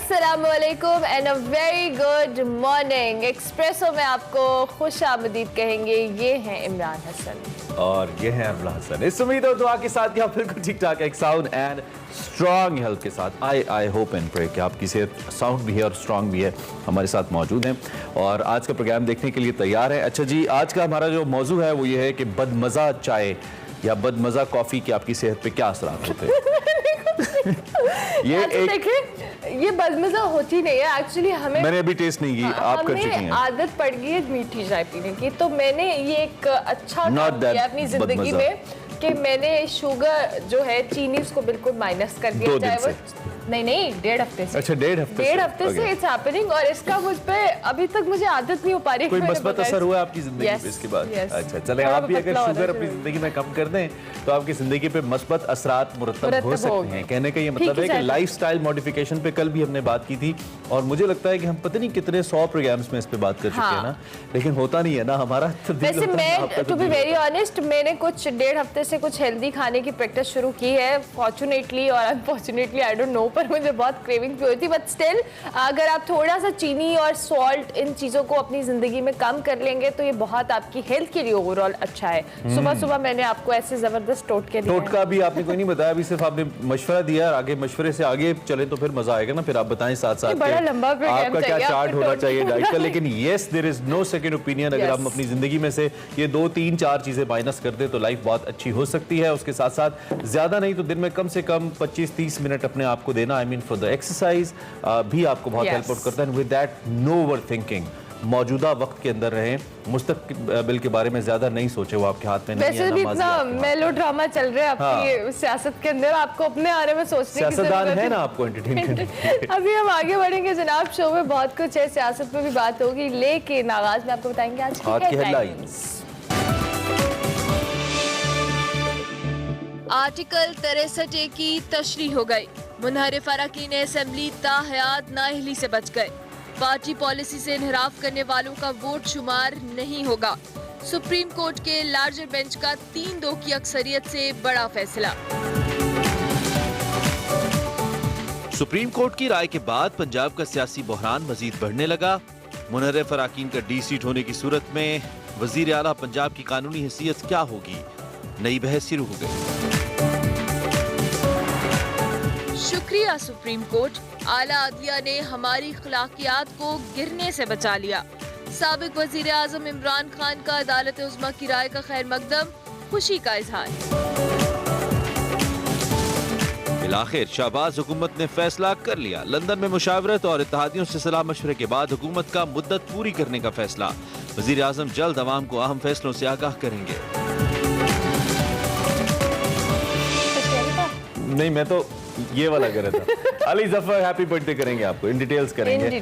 अस्सलामुअलैकुम and a very good morning. Espresso में आपको खुश आमदीद कहेंगे। ये हैं इमरान हसन और ये है अमला हसन। इस उम्मीद और दुआ के साथ आप बिल्कुल ठीक ठाक एक साउंड एंड स्ट्रॉन्ग हेल्थ के साथ आई होप एंड प्रे कि आपकी सेहत साउंड भी है और स्ट्रॉन्ग भी है, हमारे साथ मौजूद हैं और आज का प्रोग्राम देखने के लिए तैयार है। अच्छा जी, आज का हमारा जो मौजू है वो ये है कि बदमज़ा चाय या बदमज़ा कॉफ़ी के आपकी सेहत पे क्या असरात होते हैं। ये देखिए, ये बदमज़ा होती नहीं है एक्चुअली। मैंने अभी टेस्ट नहीं की, आप कर चुकी हैं। आदत पड़ गई है मीठी चाय पीने की, तो मैंने ये एक अच्छा काम किया अपनी जिंदगी में कि मैंने शुगर जो है चीनी उसको बिल्कुल माइनस कर दिया। चाहे वो नहीं 1.5 हफ्ते से। अच्छा, 1.5 हफ्ते से इट्स हैपनिंग और इसका मुझ पे अभी तक मुझे आदत नहीं हो पा रही। कोई मस्बत असर हुआ आपकी जिंदगी पे इसके बाद? अच्छा, चले आप भी अगर शुगर अपनी जिंदगी में कम कर दें तो आपकी जिंदगी पे मस्बत असरात मुरतब हो सकते हैं। कहने का ये मतलब है कि लाइफस्टाइल मॉडिफिकेशन पे कल भी हमने बात की थी और मुझे लगता है कि हम पता नहीं कितने 100 प्रोग्राम्स में इस पे बात कर चुके हैं ना, लेकिन होता नहीं है ना हमारा। वैसे मैं टू बी वेरी ऑनेस्ट, मैंने कुछ 1.5 हफ्ते से कुछ हेल्दी खाने की प्रैक्टिस शुरू की है। फॉर्चुनेटली और अनफॉर्चुनेटली आई डोंट नो, पर मुझे बहुत क्रेविंग भी होती। बट स्टिल अगर आप थोड़ा सा चीनी और सॉल्ट इन चीज़ों को अपनी ज़िंदगी में कम कर लेंगे तो ये बहुत आपकी हेल्थ के लिए ओवरऑल अच्छा है। सुबह सुबह मैंने आपको ऐसे ज़बरदस्त टोटका दिया। टोटका भी आपने कोई नहीं बताया, अभी सिर्फ आपने मशवरा दिया। आगे मशवरे से आगे चले तो फिर मजा आएगा ना, फिर आप बताएं साथ साथ बड़ा लंबा आपका क्या चार्ट होना चाहिए डाइट का। लेकिन yes, there is no second opinion. अगर हम अपनी जिंदगी में से ये 2, 3, 4 चीजें माइनस कर दे तो लाइफ बहुत अच्छी हो सकती है। उसके साथ साथ ज्यादा नहीं तो दिन में कम से कम 25-30 मिनट अपने आप को देना। I mean for the exercise भी आपको बहुत हेल्प आउट करता है। With that no overthinking, मौजूदा वक्त के अंदर रहें, मुस्तकबिल के बारे में ज्यादा नहीं सोचे, वो आपके हाथ में नहीं है। वैसे भी इतना मेलो ड्रामा चल रहा है आपकी सियासत के अंदर, आपको अपने बारे में सोचने की जरूरत है ना, आपको एंटरटेन करने। अभी हम आगे बढ़ेंगे जनाब, शो में बहुत कुछ है, सियासत पे भी बात होगी, लेकिन आगाज में आपको बताएंगे आज की हेडलाइंस। आर्टिकल 63A की तशरीह हो गई। मुनहरिफ अरकान असेंबली ताहयात नाअहली से बच गए। पार्टी पॉलिसी से इनहराफ करने वालों का वोट शुमार नहीं होगा। सुप्रीम कोर्ट के लार्जर बेंच का 3-2 की अक्सरियत से बड़ा फैसला। सुप्रीम कोर्ट की राय के बाद पंजाब का सियासी बहरान मजीद बढ़ने लगा। मुनहरिफ अरकान का डी सीट होने की सूरत में वजीर आला पंजाब की कानूनी हैसियत क्या होगी, नई बहस शुरू हो गई। शुक्रिया सुप्रीम कोर्ट, आला अदलिया ने हमारी अखलाकियात को गिरने से बचा लिया। साबिक वजीर आजम इमरान खान का अदालत उज़्मा की राय का खैर मकदम, खुशी का इजहार। बिलाखिर शहबाज हुकूमत ने फैसला कर लिया। लंदन में मुशावरत और इत्तेहादियों से सलाह मशवरे के बाद हुकूमत का मुद्दत पूरी करने का फैसला। वजीर आजम जल्द अवाम को अहम फैसलों से आगाह करेंगे। नहीं, मैं तो ये वाला कर रहा था। अली जफर हैप्पी बर्थडे करेंगे, आपको इन डिटेल्स करेंगे।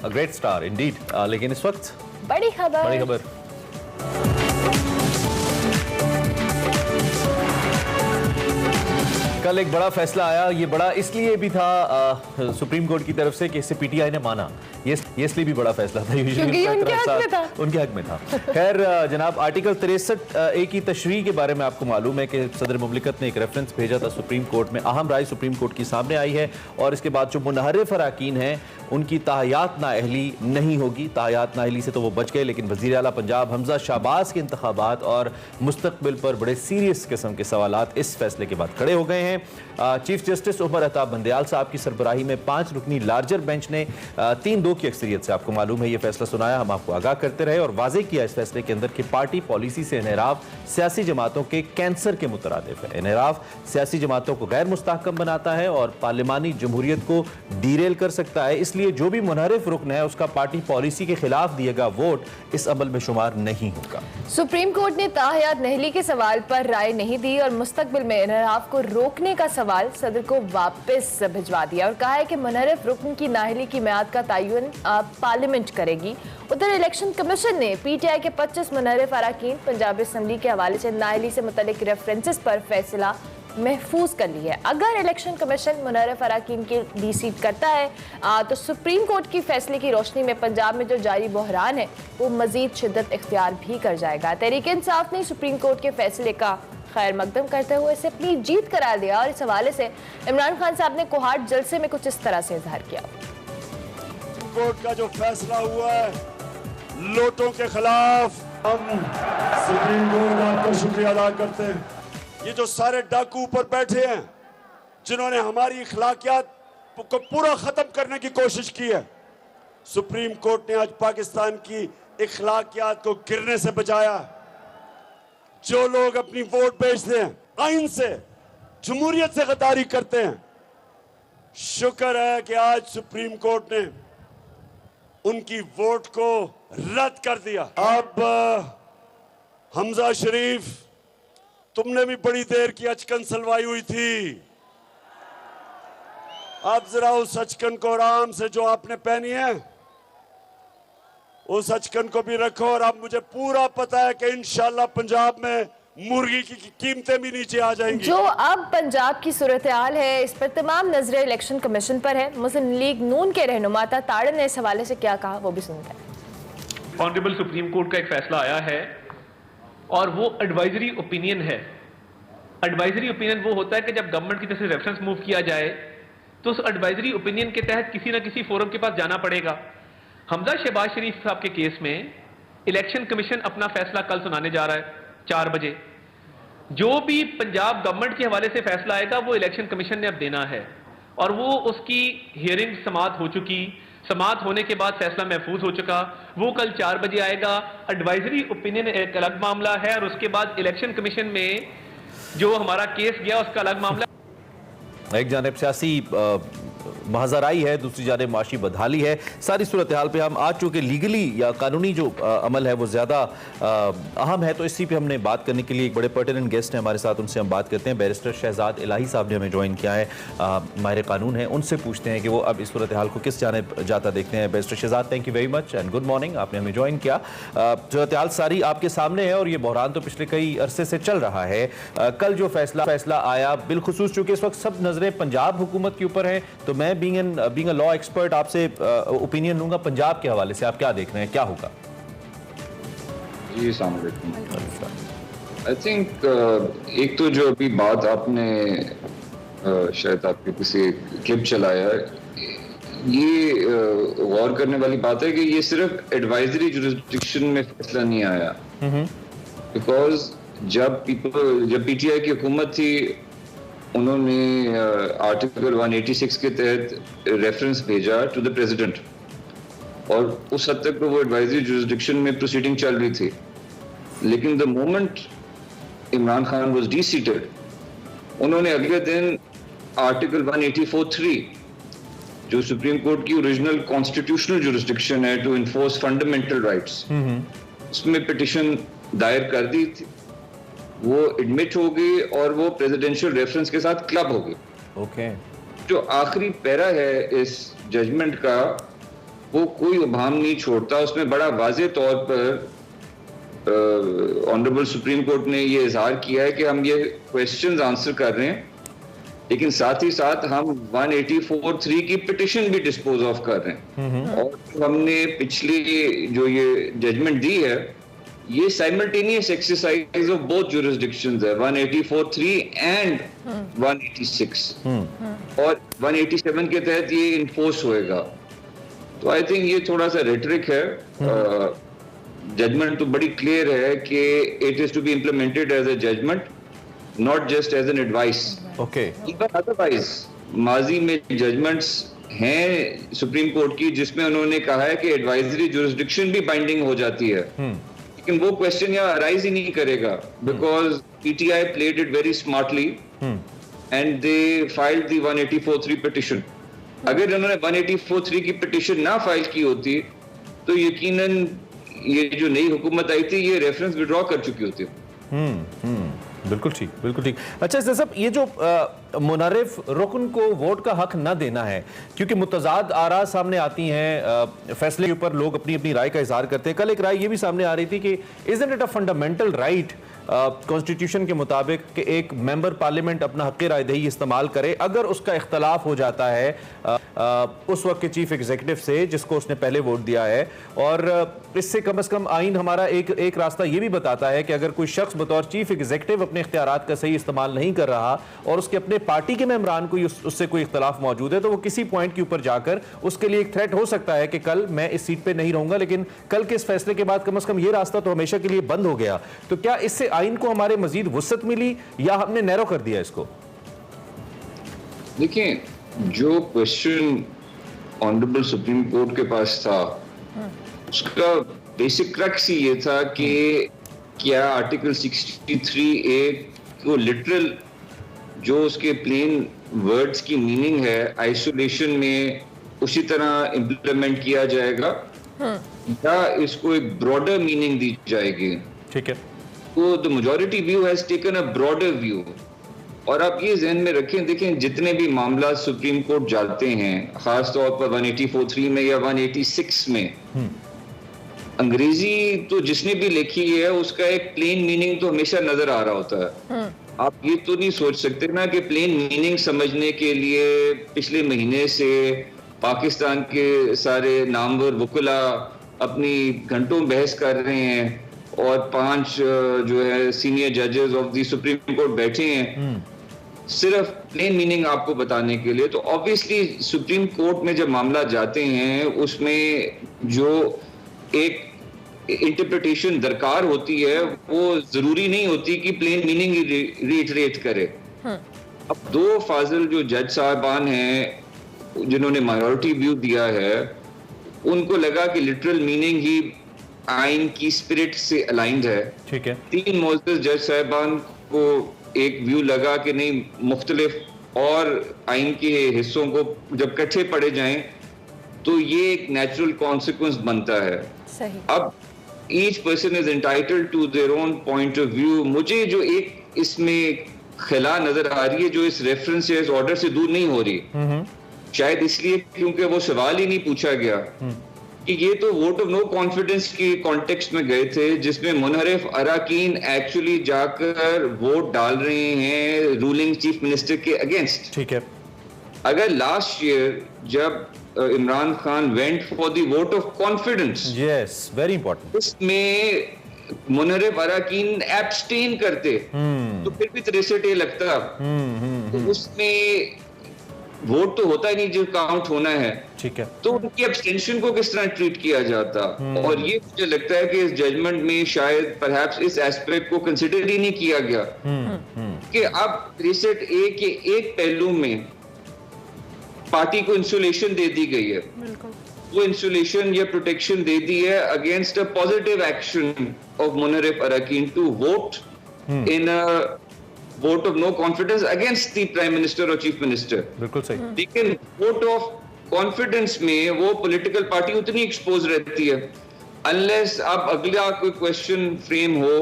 Great star Indeed. लेकिन इस वक्त बड़ी खबर। कल एक बड़ा फैसला आया। ये बड़ा इसलिए भी था सुप्रीम कोर्ट की तरफ से कि इससे पीटीआई ने माना। ये इसलिए भी बड़ा फैसला था, क्योंकि उनके हक में था। खैर जनाब, आर्टिकल 63A की तशरीह के बारे में आपको मालूम है कि सदर मुमलिकत ने एक रेफरेंस भेजा था सुप्रीम कोर्ट में। अहम राय सुप्रीम कोर्ट की सामने आई है और इसके बाद जो मुनहरिफ अरकान हैं उनकी ताहयात नाअहली नहीं होगी। ताहयात नाअहली से तो वो बच गए, लेकिन वज़ीर आला पंजाब हमजा शहबाज के इंतखाबात और मुस्तकबिल पर बड़े सीरियस किस्म के सवालात इस फैसले के बाद खड़े हो गए हैं। चीफ जस्टिस उमर अता बंदयाल साहब की सरबराही में 5 रुकनी लार्जर बेंच ने 3-2 की अक्सरियत से, आपको मालूम है, ये फैसला सुनाया। हम आपको आगाह करते रहे और वाज़ेह किया इस फैसले के अंदर कि पार्टी पॉलिसी से इनहराफ सियासी जमातों के कैंसर के मुतरादिफ है। इनहराफ सियासी जमातों को गैर मुस्तहकम बनाता है और पार्लिमानी जमहूरियत को डीरेल कर सकता है। इसलिए जो भी मुनहरिफ रुकन है उसका पार्टी पॉलिसी के खिलाफ दिएगा वोट इस अमल में शुमार नहीं होगा। सुप्रीम कोर्ट ने ताहयात नाअहली के सवाल पर राय नहीं दी और मुस्तकबिल में इनहराफ को रोकने का सवाल सदर को वापस भिजवा दिया और कहा है कि मुनहरिफ रुकन की नाअहली की मियाद का तयन पार्लियामेंट करेगी। उधर इलेक्शन कमीशन ने पीटीआई के 25 मुनहरिफ अरकान पंजाब असेंबली के हवाले से नाअहली से मुतल्लिक रेफरेंसेस पर फैसला महफूज कर ली है। अगर इलेक्शन कमीशन मुनहरिफ अरकान की डी सीट करता है तो सुप्रीम कोर्ट की फैसले की रोशनी में पंजाब में जो जारी बहरान है वो मजीद शिद्दत इख्तियार भी कर जाएगा। तहरीक इंसाफ ने सुप्रीम कोर्ट के फैसले का खैर मकदम करते हुए इसे अपनी जीत करार दिया और इस हवाले से इमरान खान साहब ने कोहाट जलसे में कुछ इस तरह से इजहार किया। कोर्ट का जो फैसला हुआ है लोटों के खिलाफ, हम सुप्रीम कोर्ट आपका शुक्रिया अदा करते हैं। ये जो सारे डाकू ऊपर बैठे हैं जिन्होंने हमारी इखलाकियात को पूरा खत्म करने की कोशिश की है, सुप्रीम कोर्ट ने आज पाकिस्तान की इखलाकियात को गिरने से बचाया। जो लोग अपनी वोट बेचते हैं, आइन से, जमहूरियत से गद्दारी करते हैं, शुक्र है कि आज सुप्रीम कोर्ट ने उनकी वोट को रद्द कर दिया। अब हमजा शरीफ, तुमने भी बड़ी देर की अचकन सलवाई हुई थी, अब जरा उस अचकन को आराम से जो आपने पहनी है उस अचकन को भी रखो। और अब मुझे पूरा पता है कि इंशाल्लाह पंजाब में मुर्गी की कीमतें भी नीचे आ जाएंगी। जो अब पंजाब की सूरत हाल है इस पर तमाम नजरें इलेक्शन कमीशन पर है। मुस्लिम लीग नून के रहनुमा ताड़न ने इस हवाले से क्या कहा वो भी सुनते हैं। ऑनरेबल सुप्रीम कोर्ट का एक फैसला आया है और वो एडवाइजरी ओपिनियन है। एडवाइजरी ओपिनियन वो होता है कि जब गवर्नमेंट की तरफ से रेफरेंस मूव किया जाए तो उस एडवाइजरी ओपिनियन के तहत किसी ना किसी फोरम के पास जाना पड़ेगा। हमजा शहबाज शरीफ साहब के केस में इलेक्शन कमीशन अपना फैसला कल सुनाने जा रहा है 4 बजे। जो भी पंजाब गवर्नमेंट के हवाले से फैसला आएगा वो इलेक्शन कमीशन ने अब देना है और वो उसकी हियरिंग समाअत हो चुकी, समाअत होने के बाद फैसला महफूज हो चुका, वो कल 4 बजे आएगा। एडवाइजरी ओपिनियन एक अलग मामला है और उसके बाद इलेक्शन कमीशन में जो हमारा केस गया उसका अलग मामला। एक जानिब सियासी महाजराई है, दूसरी जानिब माशी बदहाली है। सारी सूरत हाल पे हम आज चूँकि लीगली या कानूनी जो अमल है वो ज़्यादा अहम है तो इसी पे हमने बात करने के लिए एक बड़े पर्टिनेंट गेस्ट हैं हमारे साथ, उनसे हम बात करते हैं। बैरिस्टर शहजाद इलाही साहब ने हमें ज्वाइन किया है, माहिर कानून है, उनसे पूछते हैं कि वो अब इस सूरत हाल को किस जानिब जाता देखते हैं। Barrister Shahzad, thank you very much and good morning. आपने हमें ज्वाइन किया। सूरत हाल सारी आपके सामने है और ये बहरान तो पिछले कई अरसे से चल रहा है। कल जो फैसला आया, बिलखुसूस चूँकि इस वक्त सब नजरें पंजाब हुकूमत के ऊपर हैं, तो मैं बीइंग अ लॉ एक्सपर्ट आपसे ओपिनियन लूंगा पंजाब के हवाले से। आप क्या देख रहे हैं, क्या होगा? जी अस्सलाम वालेकुम। आई थिंक एक तो जो अभी बात आपने शायद आपके किसी क्लिप चलाया, ये गौर करने वाली बात है कि ये सिर्फ एडवाइजरी जुरिस्डिक्शन में फैसला नहीं आया। बिकॉज जब पीटीआई की हुकूमत थी उन्होंने आर्टिकल 186 के तहत रेफरेंस भेजा टू द प्रेसिडेंट और उस हद तक तो वो एडवाइजरी जुरिस्डिक्शन में प्रोसीडिंग चल रही थी। लेकिन the moment Imran Khan was deseated, उन्होंने अगले दिन आर्टिकल 184(3) जो सुप्रीम कोर्ट की ओरिजिनल कॉन्स्टिट्यूशनल जुरिस्डिक्शन है टू इन्फोर्स फंडामेंटल राइट्स, उसमें पिटिशन दायर कर दी थी। वो एडमिट हो गई और वो प्रेसिडेंशियल रेफरेंस के साथ क्लब हो गई। ओके। जो आखिरी पैरा है इस जजमेंट का वो कोई उबाम नहीं छोड़ता, उसमें बड़ा वाज़ेह तौर पर ऑनरेबल सुप्रीम कोर्ट ने ये इजहार किया है कि हम ये क्वेश्चंस आंसर कर रहे हैं लेकिन साथ ही साथ हम 184(3) की पिटिशन भी डिस्पोज ऑफ कर रहे हैं। और हमने पिछली जो ये जजमेंट दी है ये simultaneous exercise of both jurisdictions है, 184(3) एंड 186 और 187 के तहत ये इन्फोर्स होएगा। तो आई थिंक ये थोड़ा सा रेटरिक है। जजमेंट तो बड़ी क्लियर है कि it is to be implemented as a judgement, not just as an advice. Okay. Otherwise माजी में जजमेंट्स हैं सुप्रीम कोर्ट की जिसमें उन्होंने कहा है कि एडवाइजरी जुरिस्डिक्शन भी बाइंडिंग हो जाती है, लेकिन वो क्वेश्चन यहाँ अराइज ही नहीं करेगा because PTI played it very smartly and they filed the 184(3) petition. अगर उन्होंने 184(3) की पिटिशन ना फाइल की होती तो यकीनन ये जो नई हुकूमत आई थी ये रेफरेंस विड्रॉ कर चुकी होती। बिल्कुल ठीक, बिल्कुल ठीक। अच्छा साहब, ये जो मुनर्रिफ रुकन को वोट का हक न देना है, क्योंकि मुतजाद आरा सामने आती हैं, फैसले के ऊपर लोग अपनी अपनी राय का इजहार करते हैं। कल एक राय ये भी सामने आ रही थी कि isn't it a fundamental right constitution के मुताबिक कि एक मेंबर पार्लियामेंट अपना हक़ रायदही इस्तेमाल करे अगर उसका इख्तलाफ हो जाता है उस वक्त के चीफ एग्जीक्यूटिव से जिसको उसने पहले वोट दिया है। और इससे कम से कम आइन हमारा एक रास्ता ये भी बताता है कि अगर कोई शख्स बतौर चीफ एग्जीक्यूटिव अपने इख्तियारात का सही इस्तेमाल नहीं कर रहा और उसके अपने पार्टी के मेंबरान को उससे कोई इख्तलाफ मौजूद है तो वो किसी पॉइंट के ऊपर जाकर उसके लिए एक थ्रेट हो सकता है कि कल मैं इस सीट पे नहीं रहूंगा। लेकिन कल के इस फैसले के बाद कम से कम ये रास्ता तो हमेशा के लिए बंद हो गया। तो क्या इससे आइन को हमारे मजीद वुसअत मिली या हमने नैरो कर दिया इसको? देखिए, जो क्वेश्चन ऑनरेबल सुप्रीम कोर्ट के पास था उसका बेसिक क्रक्स ही ये था कि क्या आर्टिकल 63A को लिटरल जो उसके प्लेन वर्ड्स की मीनिंग है आइसोलेशन में उसी तरह इंप्लीमेंट किया जाएगा या इसको एक ब्रॉडर मीनिंग दी जाएगी। ठीक है, तो the majority view has taken a broader view. और आप ये ज़हन में रखें, देखें जितने भी मामला सुप्रीम कोर्ट जाते हैं खास तौर पर 184(3) में या 186 में, अंग्रेजी तो जिसने भी लिखी है उसका एक प्लेन मीनिंग तो हमेशा नजर आ रहा होता है। आप ये तो नहीं सोच सकते ना कि प्लेन मीनिंग समझने के लिए पिछले महीने से पाकिस्तान के सारे नामवर वकुला अपनी घंटों बहस कर रहे हैं और 5 जो है सीनियर जजेस ऑफ द सुप्रीम कोर्ट बैठे हैं सिर्फ प्लेन मीनिंग आपको बताने के लिए। तो ऑब्वियसली सुप्रीम कोर्ट में जब मामला जाते हैं उसमें जो एक इंटरप्रिटेशन दरकार होती है वो जरूरी नहीं होती कि प्लेन मीनिंग रिइटरेट करे। अब 2 फाजिल जो जज साहबान हैं जिन्होंने माइनॉरिटी व्यू दिया है उनको लगा कि लिटरल मीनिंग ही आइन की स्पिरिट से अलाइंड है। ठीक है। 3 मोअज़्ज़ज़ जज साहबान को एक व्यू लगा कि नहीं, मुख्तलिफ और आइन के हिस्सों को जब इकट्ठे पढ़े जाएं तो ये एक नेचुरल कॉन्सिक्वेंस बनता है। सही। अब each person is entitled to their own point of view. मुझे जो एक इसमें खिला नजर आ रही है जो इस रेफरेंस या इस ऑर्डर से दूर नहीं हो रही, शायद इसलिए क्योंकि वो सवाल ही नहीं पूछा गया कि ये तो वोट ऑफ नो कॉन्फिडेंस के कॉन्टेक्स्ट में गए थे जिसमें मुनहरिफ अराकीन एक्चुअली जाकर वोट डाल रहे हैं रूलिंग चीफ मिनिस्टर के अगेंस्ट। ठीक है। अगर लास्ट ईयर जब Imran Khan went for the vote of confidence, yes, very important, उसमें मुनहरिफ अराकीन एब्सटेन करते तो फिर भी 63 लगता। तो उसमें वोट तो होता ही नहीं जो काउंट होना है। ठीक है। तो उनकी एब्सटेंशन को किस तरह ट्रीट किया जाता? और ये मुझे लगता है कि इस जजमेंट में शायद परहैप्स इस एस्पेक्ट को कंसिडर ही नहीं किया गया कि अब 63A के एक पहलू में पार्टी को इंसुलेशन दे दी गई है। वो इंसुलेशन या प्रोटेक्शन दे दी है against a positive action of मुनहरिफ अराकीन to vote in a vote of no confidence against the prime minister और चीफ मिनिस्टर। बिल्कुल सही। लेकिन वोट ऑफ कॉन्फिडेंस में वो पॉलिटिकल पार्टी उतनी एक्सपोज रहती है अनलेस अब अगला कोई क्वेश्चन फ्रेम हो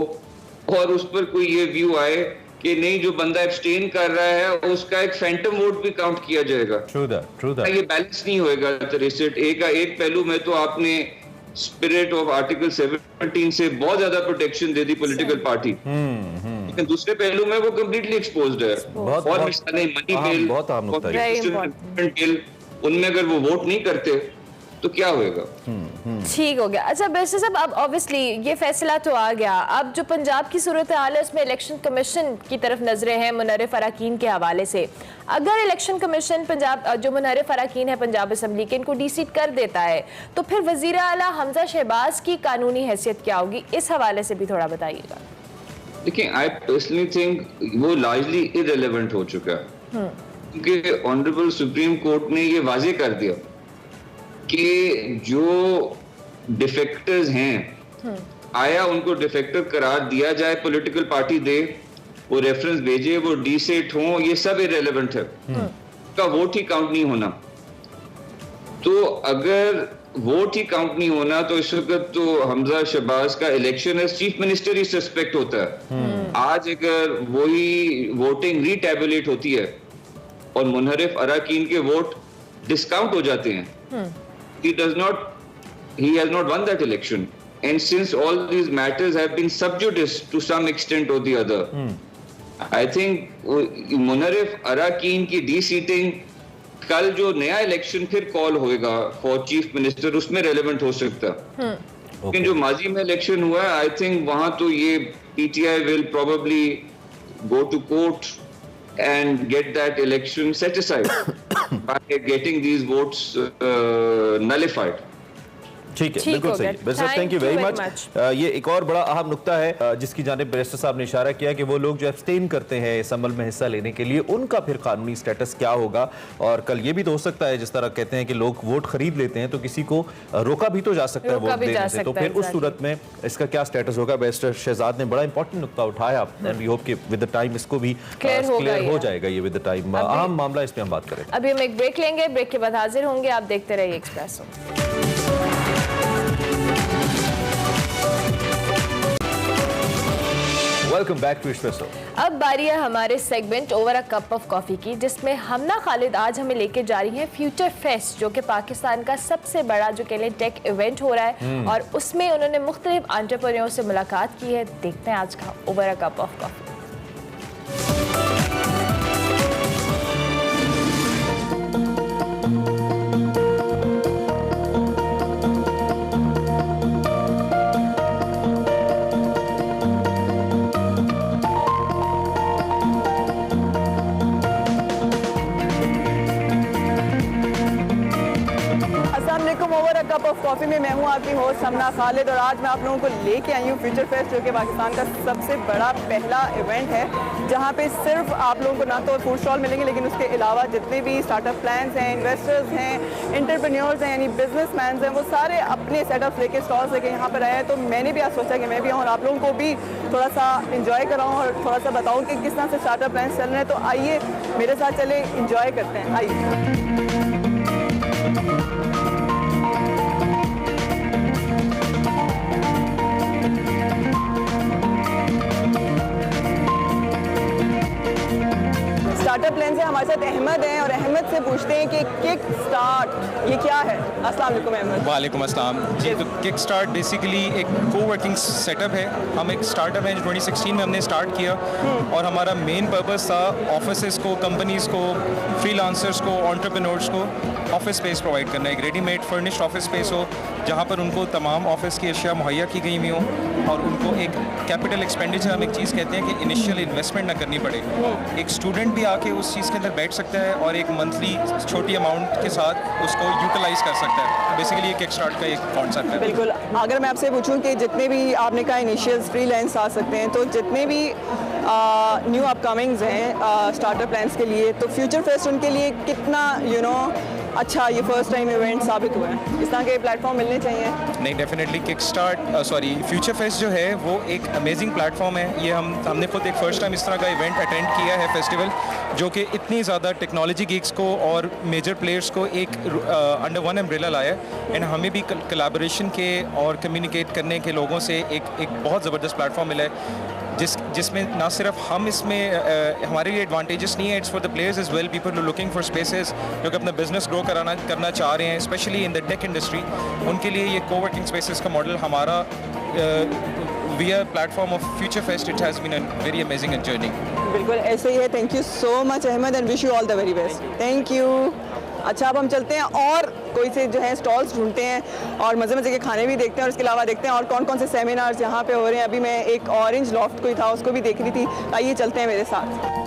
और उस पर कोई ये व्यू आए कि नहीं, जो बंदा एब्सटेन कर रहा है उसका एक फैंटम वोट भी काउंट किया जाएगा। True that. ये बैलेंस नहीं होएगा। 63A का एक पहलू में तो आपने स्पिरिट ऑफ आर्टिकल 17 से बहुत ज्यादा प्रोटेक्शन दे दी पॉलिटिकल पार्टी, लेकिन दूसरे पहलू में वो कंप्लीटली एक्सपोज्ड है। और मिसालें मनी बिल, उनमें अगर वो वोट नहीं करते तो क्या होएगा? ठीक हो गया। अच्छा बैरिस्टर साहब, अब ऑब्वियसली ये फैसला तो आ गया, अब जो पंजाब की सूरत हाल है उसमें इलेक्शन कमीशन की तरफ नजरें हैं मुनहरिफ अराकीन के हवाले से। अगर इलेक्शन कमीशन पंजाब जो मुनहरिफ अराकीन है पंजाब असम्बली के, इनको डीसीट कर देता है तो फिर वजीर आला हमजा शहबाज की कानूनी हैसियत क्या होगी? इस हवाले से भी थोड़ा बताइएगा। देखिए, आई पर्सनली थिंक वो लार्जली इररिलेवेंट हो चुका है क्योंकि ऑनरेबल सुप्रीम कोर्ट ने ये वाजे कर दिया कि जो डिफेक्टर्स हैं आया उनको डिफेक्टर करार दिया जाए, पॉलिटिकल पार्टी दे, वो रेफरेंस भेजे, वो डीसेट हो, ये सब इररिलेवेंट है। का वोट ही काउंट नहीं होना। तो अगर वोट ही काउंट नहीं होना तो इस वक्त तो हमजा शहबाज का इलेक्शन एज चीफ मिनिस्टर ही सस्पेक्ट होता है। आज अगर वही वोटिंग रीटेबुलेट होती है और मुनहरिफ अराकीन के वोट डिस्काउंट हो जाते हैं, he has not won that election and since all these matters have been sub judice to some extent or the other, I think Munarif Arakin की de-seating कल जो नया इलेक्शन फिर कॉल होएगा फॉर चीफ मिनिस्टर उसमें relevant हो सकता है। लेकिन जो माजी में इलेक्शन हुआ है, आई थिंक वहां तो ये PTI will probably go to court and get that election set aside by getting these votes nullified. ठीक है, ठीक बिल्कुल हो सही। गया। Barrister thank you very much. ये एक और बड़ा अहम नुक्ता है जिसकी जानिब बैरिस्टर साहब ने इशारा किया कि वो लोग जो एब्सटेन करते हैं इस अमल में हिस्सा लेने के लिए, उनका फिर कानूनी स्टेटस क्या होगा। और कल ये भी तो हो सकता है, जिस तरह कहते हैं कि लोग वोट खरीद लेते हैं तो किसी को रोका भी तो जा सकता है वोट देने से, तो फिर उस सूरत में इसका क्या स्टेटस होगा। बैरिस्टर शहजाद ने बड़ा इंपॉर्टेंट नुक्ता उठाया एंड वी होप कि विद द टाइम इसको भी क्लियर हो जाएगा ये विद द टाइम। अहम मामला इस पे हम बात करें। अभी हम एक ब्रेक लेंगे, ब्रेक के बाद हाजिर होंगे। आप देखते रहिए Expresso. Welcome back to Expresso. अब बारी है हमारे segment over a cup of coffee की, जिसमें हमना खालिद आज हमें लेके जा रही है फ्यूचर फेस्ट, जो कि पाकिस्तान का सबसे बड़ा जो कह लें टेक इवेंट हो रहा है और उसमें उन्होंने मुख्तलिफ एंटरप्रेन्योर से मुलाकात की है। देखते हैं आज का over a cup of coffee. Over a cup of coffee में मैं हूँ आपकी होस्ट हमना खालिद और आज मैं आप लोगों को लेके आई हूँ फ्यूचर फेस्ट, जो कि पाकिस्तान का सबसे बड़ा पहला इवेंट है, जहाँ पे सिर्फ आप लोगों को ना तो फूड स्टॉल मिलेंगे, लेकिन उसके अलावा जितने भी स्टार्टअप प्लान्स हैं, इन्वेस्टर्स हैं, एंटरप्रेन्योर्स हैं, यानी बिजनेसमैन हैं, वो सारे अपने सेटअप लेके स्टॉल्स लेके यहाँ पर आए हैं। तो मैंने भी आज सोचा कि मैं भी आऊँ और आप लोगों को भी थोड़ा सा इंजॉय कराऊँ और थोड़ा सा बताऊँ कि किस तरह से स्टार्टअप प्लान्स चल रहे हैं। तो आइए मेरे साथ चले, इंजॉय करते हैं। आइए। स्टार्टअप प्लान से हमारे साथ अहमद हैं और अहमद से पूछते हैं कि किक स्टार्ट ये क्या है। अस्सलाम वालेकुम अहमद। वालेकुम अस्सलाम जी। तो किक स्टार्ट बेसिकली एक को-वर्किंग सेटअप है। हम एक स्टार्टअप है जो 2016 में हमने स्टार्ट किया और हमारा मेन पर्पस था ऑफिसेस को, कंपनीज को, फ्रीलांसर्स को, एंटरप्रेन्योर्स को ऑफिस स्पेस प्रोवाइड करना है। एक रेडीमेड फर्निश्ड ऑफिस स्पेस हो जहाँ पर उनको तमाम ऑफिस की अशिया मुहैया की गई हुई हो और उनको एक कैपिटल एक्सपेंडिचर, हम एक चीज़ कहते हैं कि इनिशियल इन्वेस्टमेंट ना करनी पड़े। एक स्टूडेंट भी आके उस चीज़ के अंदर बैठ सकता है और एक मंथली छोटी अमाउंट के साथ उसको यूटिलाइज कर सकता है। बेसिकली ये किक स्टार्ट का एक कॉन्सेप्ट है। बिल्कुल। अगर मैं आपसे पूछूं कि जितने भी आपने कहा इनिशियल फ्रीलांस आ सकते हैं, तो जितने भी न्यू अपकमिंग्स हैं स्टार्टअप प्लान्स के लिए, तो फ्यूचर फेस्ट उनके लिए कितना अच्छा ये फर्स्ट टाइम इवेंट साबित हुआ है? इस तरह के प्लेटफॉर्म मिलने चाहिए। नहीं, definitely kick start future fest जो है वो एक अमेजिंग प्लेटफॉर्म है। ये हमने खुद एक फ़र्स्ट टाइम इस तरह का इवेंट अटेंड किया है, फेस्टिवल, जो कि इतनी ज़्यादा टेक्नोलॉजी गिग्स को और मेजर प्लेयर्स को एक अंडर वन अम्ब्रेला लाया है। एंड हमें भी कोलैबोरेशन के और कम्युनिकेट करने के लोगों से एक बहुत ज़बरदस्त प्लेटफॉर्म मिला है, जिसमें ना सिर्फ हम इसमें हमारे लिए एडवांटेजेस नहीं है, it's for the players as well, people who looking for spaces जो कि अपना बिजनेस ग्रो करना चाह रहे हैं, specially in the tech industry. उनके लिए ये कोवर्किंग स्पेसेस का मॉडल हमारा via platform of Future Fest, it has been a very amazing journey. बिल्कुल ऐसे ही है। Thank you so much Ahmed and wish you all the very best. Thank you. अच्छा, अब हम चलते हैं और कोई से जो है स्टॉल्स ढूंढते हैं और मज़े मज़े के खाने भी देखते हैं और इसके अलावा देखते हैं और कौन कौन से सेमिनार्स यहाँ पे हो रहे हैं। अभी मैं एक ऑरेंज लॉफ्ट कोई था उसको भी देख रही थी। आइए चलते हैं मेरे साथ।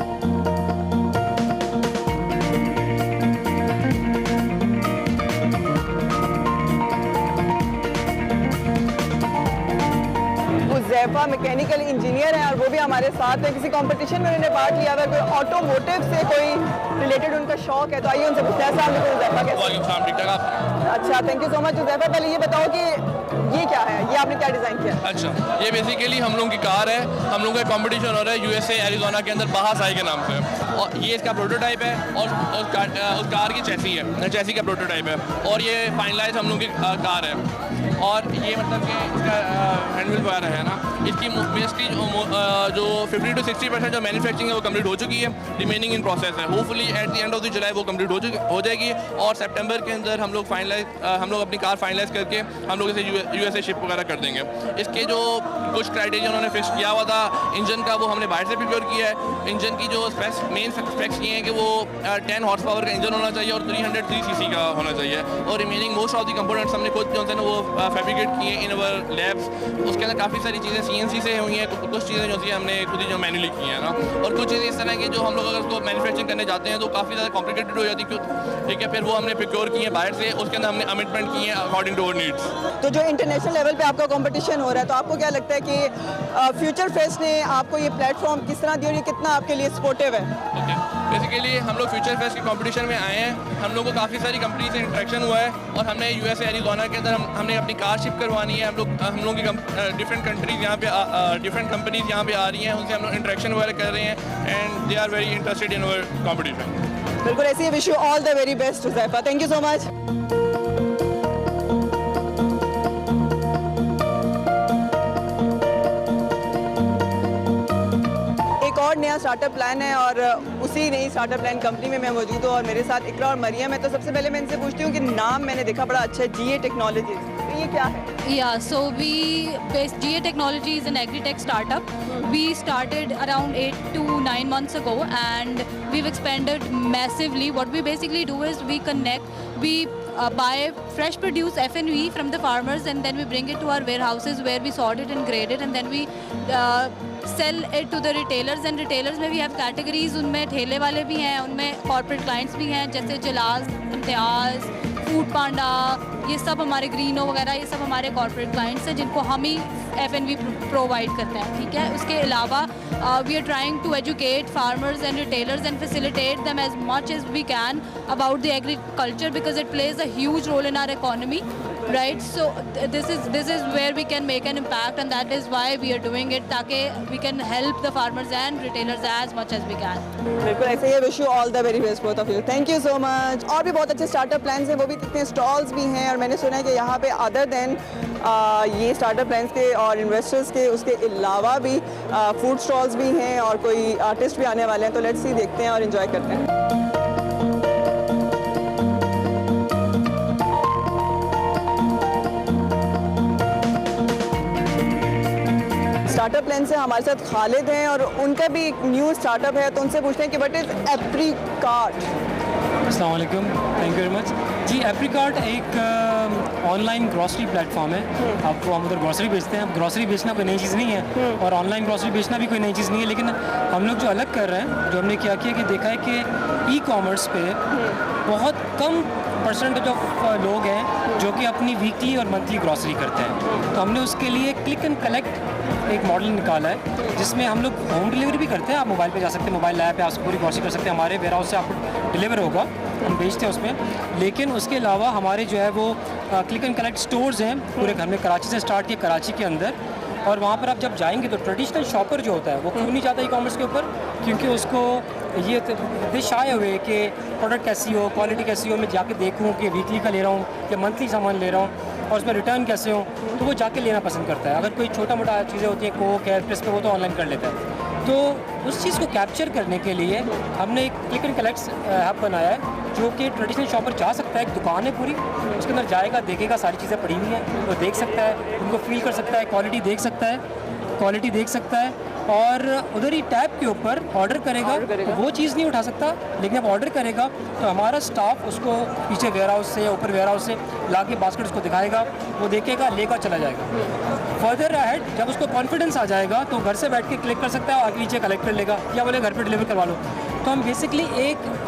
ज़ैफ़ा मैकेनिकल इंजीनियर हैं और वो भी हमारे साथ है। किसी कंपटीशन में उन्होंने पार्ट लिया हुआ है, कोई ऑटोमोटिव से कोई रिलेटेड उनका शौक है, तो आइए उनसे पूछते हैं। ज़ैफ़ा कैसे? अच्छा, थैंक यू सो मच ज़ैफ़ा। पहले ये बताओ कि ये क्या है, ये आपने क्या डिज़ाइन किया? अच्छा, ये बेसिकली हम लोगों की कार है। हम लोगों का कंपटीशन हो रहा है USA एरिज़ोना के अंदर बाहासाई के नाम से, और ये इसका प्रोटोटाइप है और उस कार की चैसी है, चैसी का प्रोटोटाइप है और ये फाइनलाइज हम लोगों की कार है। और ये मतलब कि इसका हैंडल वगैरह है ना, इसकी बेसिकली जो 50 to 60% जो मैन्युफैक्चरिंग है वो कंप्लीट हो चुकी है, रिमेनिंग इन प्रोसेस है। Hopefully at the end of the जुलाई वो कंप्लीट हो जाएगी और सितंबर के अंदर हम लोग अपनी कार फाइनलाइज करके हम लोग इसे यूएसए शिप वगैरह कर देंगे। इसके जो कुछ क्राइटेरिया उन्होंने फिक्स किया हुआ था इंजन का, वो हमने बाहर से प्रिक्योर किया है। इंजन की जो मेन स्पेक्स ये हैं कि वो 10 हॉर्स पावर का इंजन होना चाहिए और 303 सीसी का होना चाहिए और remaining most of the components हमने खुद जो है ना वो फैब्रिकेट किए इन अवर लैब्स। उसके अंदर काफ़ी सारी चीज़ें सीएनसी से हुई हैं, कुछ चीज़ें जो सी हमने खुद ही जो मैन्युअली की हैं ना, और कुछ चीज़ें इस तरह की जो हम लोग अगर उसको मैन्युफैक्चरिंग करने जाते हैं तो काफ़ी ज़्यादा कॉम्प्लिकेटेड हो जाती है। ठीक है, फिर वो हमने प्रिक्योर किए हैं बाहर से, उसके अंदर हमने अमेंडमेंट किए हैं अकॉर्डिंग टू आवर नीड्स। तो जो इंटरनेशनल लेवल पे आपका कंपटीशन हो रहा है, तो आपको क्या लगता है कि फ्यूचर फेस्ट ने आपको ये प्लेटफॉर्म किस तरह दिया और ये कितना आपके लिए सपोर्टिव है? ओके, बेसिकली हम लोग फ्यूचर फेस्ट के कंपटीशन में आए हैं। हम लोग को काफ़ी सारी कंपनी से इंटरेक्शन हुआ है और हमने यूएसए एरिज़ोना के अंदर हमने अपनी कार शिप करवानी है। हम लोग की डिफरेंट कंट्रीज यहाँ पे डिफरेंट कंपनीज यहाँ पे आ रही हैं, उनसे हम लोग इंटरेक्शन वगैरह कर रहे हैं and they are very interested in our competition. बिल्कुल ऐसे ही wish you all the very best Huzaifa, thank you so much. नया स्टार्टअप प्लान है और उसी नई स्टार्टअप प्लान कंपनी में मैं मौजूद हूँ और मेरे साथ इकरा और मरियम है। तो सबसे पहले मैं इनसे पूछती हूँ कि नाम मैंने देखा बड़ा अच्छा है, GA टेक्नोलॉजीज, तो ये क्या है? Yeah, so GA Technology is an agri-tech startup. We started around 8 to 9 months ago and we've expanded massively. What we basically do is we buy fresh produce FNV from the farmers and then we bring it to our warehouses where we sort it and grade it and then we sell it to the retailers and retailers में we have categories, उनमें ठेले वाले भी हैं, उनमें corporate clients भी हैं जैसे जलास, इम्तियाज़, फूड पांडा, ये सब हमारे ग्रीनो वगैरह, ये सब हमारे कॉर्पोरेट क्लाइंट्स हैं जिनको हम ही FNV प्रोवाइड करते हैं। ठीक है, उसके अलावा we are trying to educate farmers and retailers and facilitate them as much as we can about the agriculture because it plays a huge role in our economy, right? So this is where we can make an impact and that is why we are doing it, ताकि we can help the farmers and retailers as much as we can. बिल्कुल ऐसे ही, wish you all the very best both of you, thank you so much. और भी बहुत अच्छे startup plans हैं, वो भी कितने स्टॉल्स भी हैं और मैंने सुना है कि यहाँ पे अदर देन ये स्टार्टअप प्लान्स के और इन्वेस्टर्स के उसके अलावा भी फूड स्टॉल्स भी हैं और कोई आर्टिस्ट भी आने वाले हैं। तो लेट्स सी, देखते हैं और इन्जॉय करते हैं। स्टार्टअप प्लान से हमारे साथ खालिद हैं और उनका भी एक न्यू स्टार्टअप है, तो उनसे पूछते हैं कि व्हाट इज़ एप्रीकार्ट। अस्सलाम वालेकुम, थैंक यू वेरी मच। जी, एप्रीकार्ट एक ऑनलाइन ग्रॉसरी प्लेटफॉर्म है। आपको हम उधर ग्रॉसरी बेचते हैं। ग्रॉसरी बेचना कोई नई चीज़ नहीं है और ऑनलाइन ग्रॉसरी बेचना भी कोई नई चीज़ नहीं है, लेकिन हम लोग जो अलग कर रहे हैं, जो हमने क्या किया कि देखा है कि ई-कॉमर्स पे बहुत कम परसेंटेज ऑफ लोग हैं जो कि अपनी वीकली और मंथली ग्रॉसरी करते हैं। तो हमने उसके लिए क्लिक एंड कलेक्ट एक मॉडल निकाला है जिसमें हम लोग होम डिलीवरी भी करते हैं। आप मोबाइल पे जा सकते हैं, मोबाइल ऐप पे आप पूरी ग्रॉसरी कर सकते हैं, हमारे वेयर हाउस से आपको डिलीवर होगा, हम बेचते हैं उसमें। लेकिन उसके अलावा हमारे जो है वो क्लिक एंड कलेक्ट स्टोर्स हैं पूरे घर में। कराची से स्टार्ट किए, कराची के अंदर, और वहाँ पर आप जब जाएंगे तो ट्रेडिशनल शॉपर जो होता है वो क्यों नहीं जाता ई कॉमर्स के ऊपर, क्योंकि उसको ये दिश आए हुए कि प्रोडक्ट कैसी हो, क्वालिटी कैसी हो, मैं जाके देखूँ कि वीकली का ले रहा हूँ या मंथली सामान ले रहा हूँ और उसमें रिटर्न कैसे हो, तो वो जाके लेना पसंद करता है। अगर कोई छोटा मोटा चीज़ें होती हैं, कोक है, प्रेस पे, वो तो ऑनलाइन कर लेता है। तो उस चीज़ को कैप्चर करने के लिए हमने एक क्लिक एंड कलेक्ट ऐप बनाया है जो कि ट्रेडिशनल शॉपर जा सकता है। एक दुकान है पूरी, उसके अंदर जाएगा, देखेगा, सारी चीज़ें पड़ी हुई हैं, वो देख सकता है, उनको फील कर सकता है, क्वालिटी देख सकता है और उधर ही टैब के ऊपर ऑर्डर करेगा। तो वो चीज़ नहीं उठा सकता, लेकिन अब ऑर्डर करेगा तो हमारा स्टाफ उसको पीछे वेयर हाउस से या ऊपर वेयर हाउस से ला के बास्केट उसको दिखाएगा, वो देखेगा, लेकर चला जाएगा। फर्दर अहेड जब उसको कॉन्फिडेंस आ जाएगा तो घर से बैठ के क्लिक कर सकता है, आगे नीचे कलेक्ट कर लेगा या बोले घर पर डिलीवर करवा लो। तो हम basically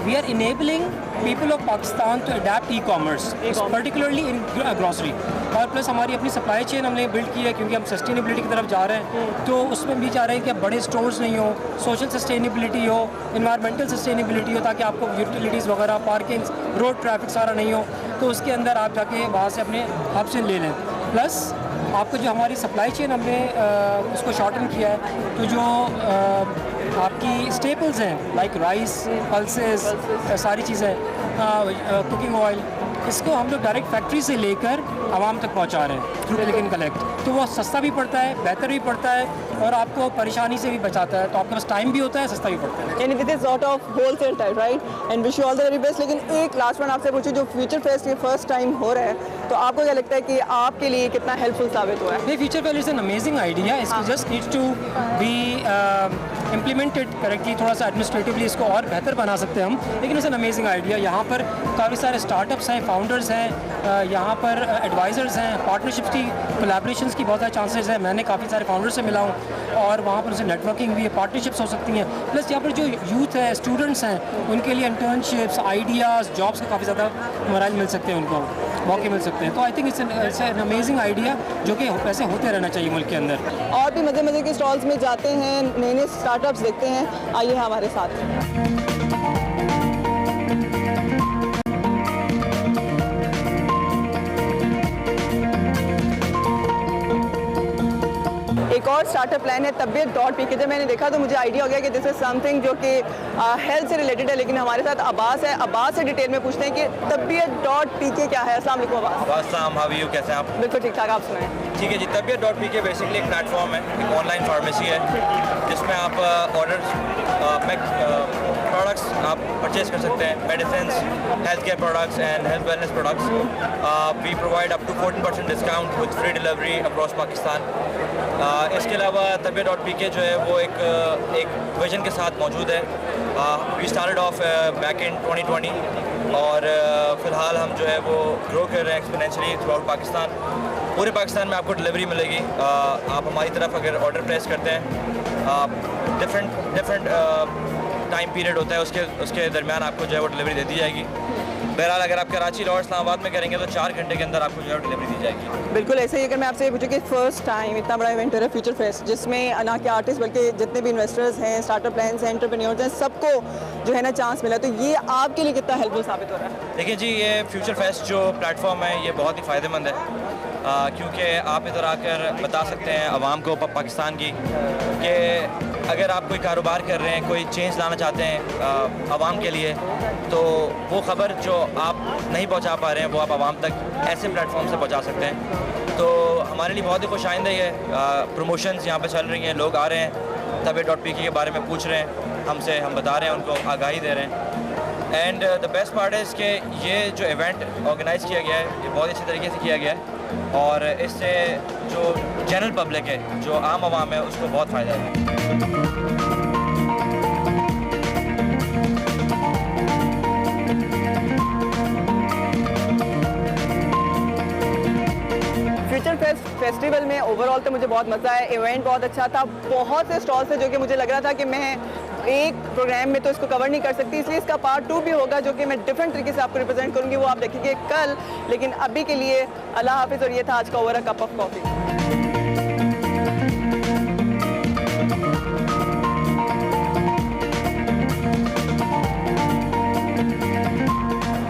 we are enabling people of Pakistan to adapt e commerce, particularly in grocery. और प्लस हमारी अपनी सप्लाई चेन हमने बिल्ड की है क्योंकि हम सस्टेनेबिलिटी की तरफ जा रहे हैं। तो उसमें भी चाह रहे हैं कि अब बड़े स्टोर्स नहीं हो, सोशल सस्टेनेबिलिटी हो, इन्वायरमेंटल सस्टेनेबिलिटी हो, ताकि आपको यूटिलिटीज़ वगैरह, पार्किंग्स, रोड ट्रैफिक सारा नहीं हो, तो उसके अंदर आप जाके वहाँ से अपने हब से ले लें। प्लस आपको जो हमारी सप्लाई चेन हमने उसको शॉर्टन किया है, तो जो आपकी स्टेपल्स हैं लाइक राइस, पल्सेस, सारी चीज़ें, कुकिंग ऑयल, इसको हम लोग डायरेक्ट फैक्ट्री से लेकर आवाम तक पहुँचा रहे हैं थ्रू क्लिक एंड कलेक्ट। तो वो सस्ता भी पड़ता है, बेहतर भी पड़ता है और आपको परेशानी से भी बचाता है। तो आपके पास टाइम भी होता है, सस्ता भी पड़ता है। यानी with sort of wholesale type, right? And wish you all the very best. लेकिन एक लास्ट वन आपसे पूछूं, जो फ्यूचर फेस्ट ये फर्स्ट टाइम हो रहा है, तो आपको क्या लगता है कि आपके लिए कितना हेल्पफुल साबित हुआ है? नहीं, future fest is an amazing idea. इसको just needs to be implemented correctly. थोड़ा सा एडमिनिस्ट्रेटिवली इसको और बेहतर बना सकते हैं हम, लेकिन इट्स एन अमेजिंग आइडिया। यहाँ पर काफ़ी सारे स्टार्टअप्स हैं, फाउंडर्स हैं, यहाँ पर एडवाइज़र्स हैं, पार्टनरशिप्स की, कोलैबोरेशंस की बहुत सारे चांसेस हैं। मैंने काफ़ी सारे फाउंडर्स से मिला हूँ और वहाँ पर उनसे नेटवर्किंग भी है, पार्टनरशिप्स हो सकती हैं। प्लस यहाँ पर जो यूथ है, स्टूडेंट्स हैं, उनके लिए इंटर्नशिप्स, आइडियाज़, जॉब्स के काफ़ी ज़्यादा मोराइल मिल सकते हैं, उनको मौके मिल सकते हैं। तो I think it's an amazing idea जो कि ऐसे होते रहना चाहिए मुल्क के अंदर। और भी मज़े मज़े के स्टॉल्स में जाते हैं, नए नए स्टार्टअप्स देखते हैं। आइए हमारे साथ। एक और स्टार्टअप प्लान है तबीयत.pk। जब मैंने देखा तो मुझे आइडिया हो गया कि दिस इज समथिंग जो कि हेल्थ से रिलेटेड है। लेकिन हमारे साथ अब्बास है, अब्बास से डिटेल में पूछते हैं कि तबीयत.pk क्या है। अस्सलाम वालेकुम अब्बास। हाउ आर यू, कैसे हैं आप? बिल्कुल ठीक ठाक, आप सुनाएं। ठीक है जी। तबीयत.pk बेसिकली एक प्लेटफॉर्म है, एक ऑनलाइन फार्मेसी है जिसमें आप प्रोडक्ट्स आप परचेज कर सकते हैं, medicine, health care products and health wellness products. We provide up to 14% discount with free delivery across Pakistan. इसके अलावा तबीयत.pk जो है वो एक विजन के साथ मौजूद है। We started off back in 2020 और फ़िलहाल हम जो है वो ग्रो कर रहे हैं एक्सपोनेंशियली थ्रू आउट पाकिस्तान। पूरे पाकिस्तान में आपको डिलीवरी मिलेगी। आप हमारी तरफ अगर ऑर्डर प्लेस करते हैं, डिफरेंट टाइम पीरियड होता है, उसके दरमियान आपको जो है वो डिलीवरी दे दी जाएगी। बहरहाल अगर आप कराची, लाहौर, इस्लामाबाद में करेंगे तो 4 घंटे के अंदर आपको जो है डिलीवरी दी जाएगी। बिल्कुल ऐसे ही। अगर मैं आपसे पूछूं कि फर्स्ट टाइम इतना बड़ा इवेंट हो रहा है फ्यूचर फेस्ट, जिसमें ना कि आर्टिस्ट बल्कि जितने भी इन्वेस्टर्स हैं, स्टार्टअप प्लान्स हैं, एंटरप्रेन्योर्स हैं, सबको जो है ना चांस मिला, तो ये आपके लिए कितना हेल्पफुल साबित हो रहा है? देखिए जी, ये फ्यूचर फेस्ट जो प्लेटफॉर्म है ये बहुत ही फ़ायदेमंद है, क्योंकि आप इधर आकर बता सकते हैं आवाम को पाकिस्तान की कि अगर आप कोई कारोबार कर रहे हैं, कोई चेंज लाना चाहते हैं आवाम के लिए, तो वो ख़बर जो आप नहीं पहुंचा पा रहे हैं वो आप आवाम तक ऐसे प्लेटफॉर्म से पहुंचा सकते हैं। तो हमारे लिए बहुत ही खुश आइंदा है। प्रमोशंस यहाँ पे चल रही हैं, लोग आ रहे हैं, तबीयत.pk के बारे में पूछ रहे हैं हमसे, हम बता रहे हैं, उनको आगाही दे रहे हैं। एंड द बेस्ट पार्ट है कि ये जो इवेंट ऑर्गेनाइज़ किया गया है ये बहुत अच्छे तरीके से किया गया है और इससे जो जनरल पब्लिक है, जो आम आवाम है, उसको बहुत फ़ायदा है। फ्यूचर फेस्टिवल में ओवरऑल तो मुझे बहुत मज़ा आया। इवेंट बहुत अच्छा था, बहुत से स्टॉल्स थे जो कि मुझे लग रहा था कि मैं एक प्रोग्राम में तो इसको कवर नहीं कर सकती, इसलिए इसका पार्ट 2 भी होगा जो कि मैं डिफरेंट तरीके से आपको रिप्रेजेंट करूंगी, वो आप देखेंगे कल। लेकिन अभी के लिए अल्लाह हाफिज़। और ये था आज का over a cup of coffee.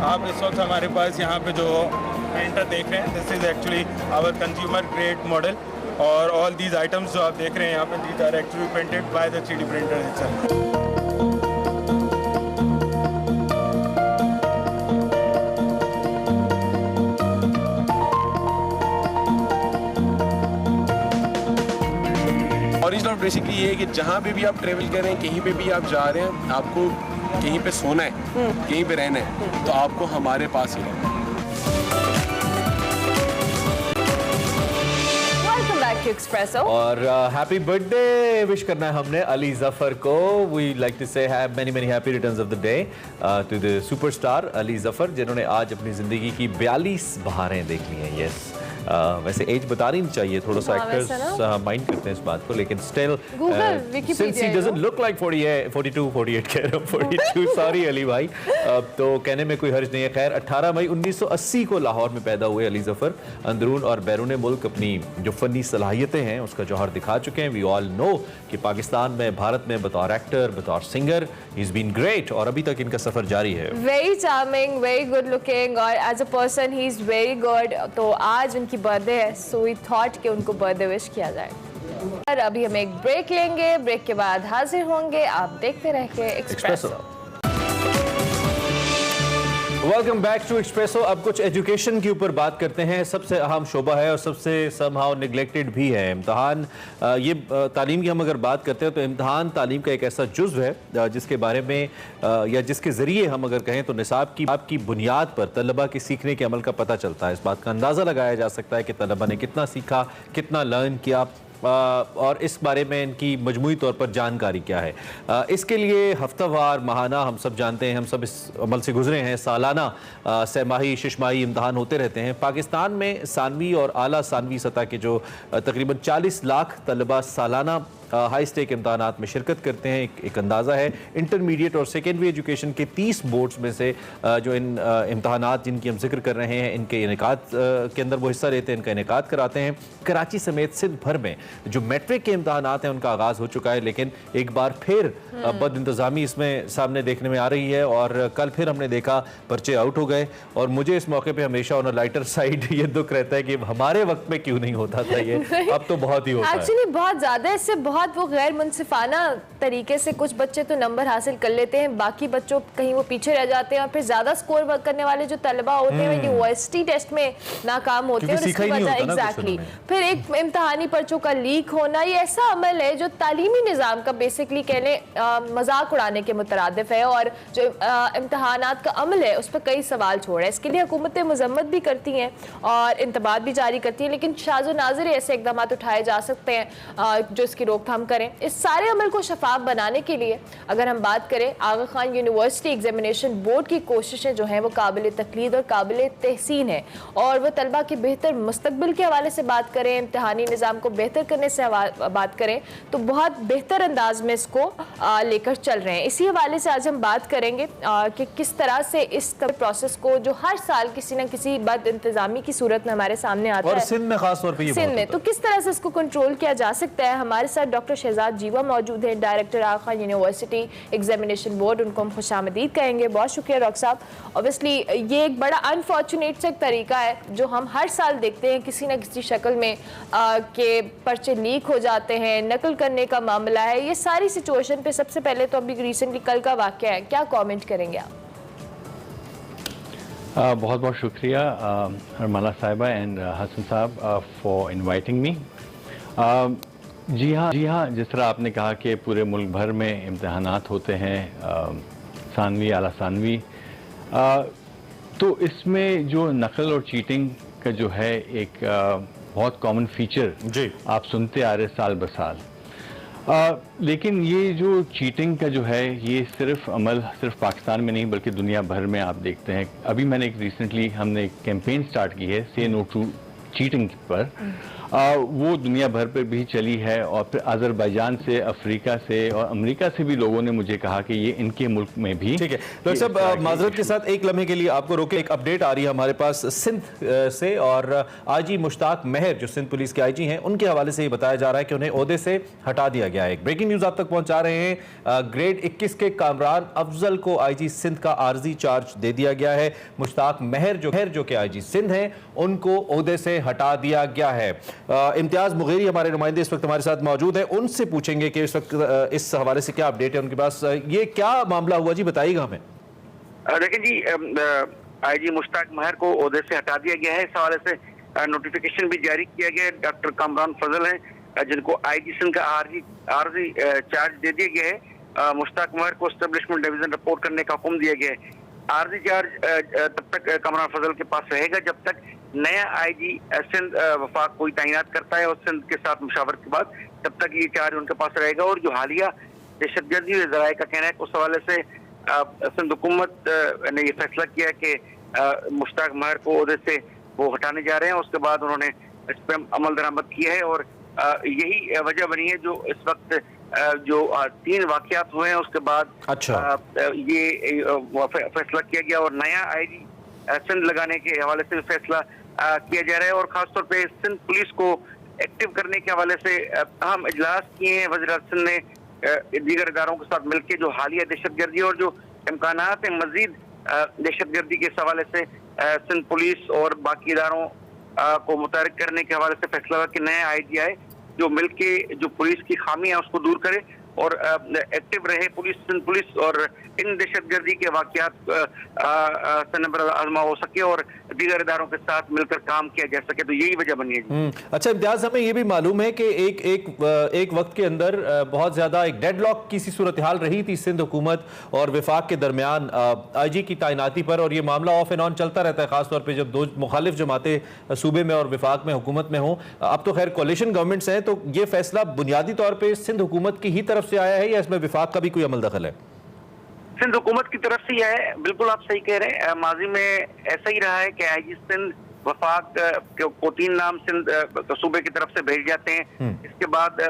आप इस वक्त हमारे पास यहाँ पे जो प्रिंटर देख रहे हैं, this is actually our consumer grade model, और ऑल दीज आइटम्स जो आप देख रहे हैं यहाँ पे, these are actually printed by the 3D printer itself. Original basically ये है कि जहाँ पे भी आप ट्रेवल कर रहे हैं, कहीं पे भी आप जा रहे हैं, आपको कहीं पे सोना है, कहीं पे रहना है, तो आपको हमारे पास ही रहना है। एक्सप्रेसो और हैप्पी बर्थडे विश करना है हमने अली जफर को। We like to say many many happy returns of the day to the superstar Ali Zafar, जिन्होंने आज अपनी जिंदगी की 42 बहारें देख ली हैं। यस, वैसे एज बतानी नहीं चाहिए, थोड़ा सा एक्टर्स माइंड करते हैं इस बात को, लेकिन still since he doesn't look like 42 48 कह रहा हूं, 42 सॉरी अली भाई, तो कहने में कोई हर्ज नहीं है। खैर 18 मई 1980 को लाहौर में पैदा हुए अली जफर अंदरून और बैरून मुल्क अपनी जो फनी सलाहियतें हैं उसका जौहर दिखा चुके हैं। वी ऑल नो कि पाकिस्तान में, भारत में बतौर एक्टर, बतौर singer he is been great और अभी तक इनका सफर जारी है। Very charming, very good looking और as a person he is very good. तो आज उनकी बर्थडे है, सो वी थॉट कि उनको बर्थडे विश किया जाए। और अभी हम एक ब्रेक लेंगे, ब्रेक के बाद हाजिर होंगे। आप देखते रहिए Expresso. Welcome back to Expresso. अब कुछ एजुकेशन के ऊपर बात करते हैं। सबसे अहम शोबा है और सबसे समहाउ निगलेक्टेड भी है इम्तहान। ये तालीम की हम अगर बात करते हैं तो इम्तहान तालीम का एक ऐसा जुज़्व है जिसके बारे में या जिसके ज़रिए हम अगर कहें तो निसाब की बुनियाद पर तलबा के सीखने के अमल का पता चलता है। इस बात का अंदाज़ा लगाया जा सकता है कि तलबा ने कितना सीखा, कितना लर्न किया और इस बारे में इनकी मजमूई तौर पर जानकारी क्या है। इसके लिए हफ्तावार, माहाना, हम सब जानते हैं, हम सब इस अमल से गुजरे हैं, सालाना, सहमाही, शिशमाही इम्तहान होते रहते हैं। पाकिस्तान में सानवी और आला सानवी सतह के जो तकरीबन 40 लाख तलबा सालाना हाई स्टेक इम्तहानात में शिरकत करते हैं। एक अंदाज़ा है। इंटरमीडिएट और सेकेंडरी एजुकेशन के 30 बोर्ड्स में से जो इन इम्तहानात जिनकी हम जिक्र कर रहे हैं, इनके इनेकाद के अंदर वो हिस्सा लेते हैं, इनका इनेकाद कराते हैं। कराची समेत सिंध भर में जो मैट्रिक के इम्तहानात हैं उनका आगाज़ हो चुका है, लेकिन एक बार फिर बद इंतज़ामी इसमें सामने देखने में आ रही है और कल फिर हमने देखा पर्चे आउट हो गए। और मुझे इस मौके पर हमेशा ऑन अ लाइटर साइड ये दुख रहता है कि हमारे वक्त में क्यों नहीं होता था ये, अब तो बहुत ही होता है। एक्चुअली बहुत ज़्यादा इससे बहुत वो गैर मुनसिफाना तरीके से कुछ बच्चे तो नंबर हासिल कर लेते हैं, बाकी बच्चों कहीं वो पीछे रह जाते हैं और फिर ज्यादा स्कोर करने वाले जो तलबा होते हैं यूनिवर्सिटी टेस्ट में नाकाम होते हैं और इसकी वजह एग्जैक्टली फिर एक इम्तहानी पर्चों का लीक होना। ये ऐसा अमल है जो तालीमी निज़ाम का बेसिकली कह लें मजाक उड़ाने के मुतरादिफ है और जो इम्तहानात का अमल है उस पर कई सवाल छोड़ है। इसके लिए हुकूमतें मजम्मत भी करती हैं और इंतबात भी जारी करती हैं, लेकिन शाज़ो नाज़िर ऐसे इक़दाम उठाए जा सकते हैं जो इसकी रोकथाम करें। इस सारे अमल को शफाफ बनाने के लिए अगर हम बात करें, आगा खान यूनिवर्सिटी एग्जामिनेशन बोर्ड की कोशिशें जो हैं वो काबिल तकलीद और काबिल तहसीन है और वो तलबा के बेहतर मुस्तकबिल के हवाले से बात करें, इम्तहानी निज़ाम को बेहतर करने से बात करें तो बहुत बेहतर अंदाज में इसको लेकर चल रहे हैं। इसी हवाले से आज हम बात करेंगे कि किस तरह से इस प्रोसेस को जो हर साल किसी न किसी बद इंतजामी की सूरत में हमारे सामने आता है, सिंध में खास तौर पे सिंध में, तो किस तरह से इसको कंट्रोल किया जा सकता है। हमारे साथ डॉक्टर शहजाद जीवा मौजूद है, डायरेक्टर आगा खान यूनिवर्सिटी एग्जामिनेशन बोर्ड। उनको हम खुशामदीद कहेंगे। बहुत शुक्रिया डॉक्टर साहब। ऑब्वियसली ये एक बड़ा अनफॉर्चुनेट सा तरीका है जो हम हर साल देखते हैं किसी न किसी शक्ल में के पर्चे लीक हो जाते हैं, नकल करने का मामला है। ये सारी सिचुएशन पे सबसे पहले तो अभी रिसेंटली कल का वाक़या है, क्या कमेंट करेंगे आप? बहुत बहुत शुक्रिया अरमाला साहिबा एंड हसन साहब फॉर इनवाइटिंग मी। जी हाँ, जिस तरह आपने कहा कि पूरे मुल्क भर में इम्तहानात होते हैं, सानवी, आला सानवी, तो इसमें जो नकल और चीटिंग का जो है एक बहुत कॉमन फीचर आप सुनते आ रहे साल ब साल। लेकिन ये जो चीटिंग का जो है ये सिर्फ अमल सिर्फ पाकिस्तान में नहीं बल्कि दुनिया भर में आप देखते हैं। अभी मैंने रिसेंटली हमने एक कैंपेन स्टार्ट की है से नो टू चीटिंग पर, वो दुनिया भर पर भी चली है और फिर अजरबैजान से, अफ्रीका से और अमेरिका से भी लोगों ने मुझे कहा कि ये इनके मुल्क में भी। ठीक है डॉक्टर साहब, माजरत के साथ एक लम्हे के लिए आपको रोके, एक अपडेट आ रही है हमारे पास सिंध से और आईजी मुश्ताक महर जो सिंध पुलिस के आईजी हैं उनके हवाले से ये बताया जा रहा है कि उन्हें ओहदे से हटा दिया गया है। एक ब्रेकिंग न्यूज आप तक पहुंचा रहे हैं। ग्रेड 21 के कामरान अफजल को आईजी सिंध का आर्जी चार्ज दे दिया गया है। मुश्ताक महर जो कि आईजी सिंध हैं उनको ओहदे से हटा दिया गया है। इम्तियाज मुगेरी हमारे नुमाइंदे इस वक्त हमारे साथ मौजूद है, उनसे पूछेंगे कि इस वक्त इस हवाले से क्या अपडेट है उनके पास। ये क्या मामला हुआ जी, बताइएगा हमें। देखिए जी, आईजी मुश्ताक महर को ओहदे से हटा दिया गया है। इस हवाले से नोटिफिकेशन भी जारी किया गया है। डॉक्टर कामरान फजल हैं जिनको आईजी सिंध का आर्जी चार्ज दे दिया गया है। मुश्ताक महर को एस्टेब्लिशमेंट डिवीजन रिपोर्ट करने का हुक्म दिया गया है। आर्जी चार्ज तब तक कामरान फजल के पास रहेगा जब तक नया आईजी सिंध वफाक कोई तैनात करता है और सिंध के साथ मुशावरत के बाद तब तक ये चार्ज उनके पास रहेगा। और जो हालिया दहशतगर्दी ज़राए का कहना है उस हवाले से सिंध हुकूमत ने ये फैसला किया कि मुश्ताक महर को ओहदे से वो हटाने जा रहे हैं। उसके बाद उन्होंने इस पर अमल दरामद किया है और यही वजह बनी है जो इस वक्त जो 3 वाक़यात हुए हैं उसके बाद ये फैसला किया गया और नया आईजी सिंध लगाने के हवाले से फैसला किया जा रहा है। और खासतौर पे सिंध पुलिस को एक्टिव करने के हवाले से अहम इजलास किए हैं वज़ीर आज़म ने दीगर इदारों के साथ मिलकर। जो हालिया दहशतगर्दी और जो इम्कानात हैं मज़ीद दहशतगर्दी के हवाले से सिंध पुलिस और बाकी इदारों को मुतहरिक करने के हवाले से फैसला हुआ कि नया आईजी आए जो मिलके जो पुलिस की खामी है उसको दूर करे और एक्टिव रहे, पुलिस और इन दहशतगर्दी के वाकयात से नंबर आजमा हो सके और दीगर इदारों के साथ मिलकर काम किया जा सके, तो यही वजह बनी है। अच्छा इम्तियाज, हमें ये भी मालूम है कि एक वक्त के अंदर बहुत ज्यादा एक डेडलॉक की सी सूरत हाल रही थी सिंध हुकूमत और विफाक के दरमियान IG की तैनाती पर, और ये मामला ऑफ एंड ऑन चलता रहता है, खासतौर पर जब दो मुखालिफ जमातें सूबे में और विफाक में हुकूमत में हों। अब तो खैर कोalition गवर्नमेंट्स हैं, तो ये फैसला बुनियादी तौर पर सिंध हुकूमत की ही तरफ से आया है या इसमें विफाक का भी कोई अमल दखल है? सिंध हुकूमत की तरफ से है, बिल्कुल आप सही कह रहे हैं। माजी में ऐसा ही रहा है कि IG सिंध वफाक को 3 नाम सिंध सूबे की तरफ से भेज जाते हैं, इसके बाद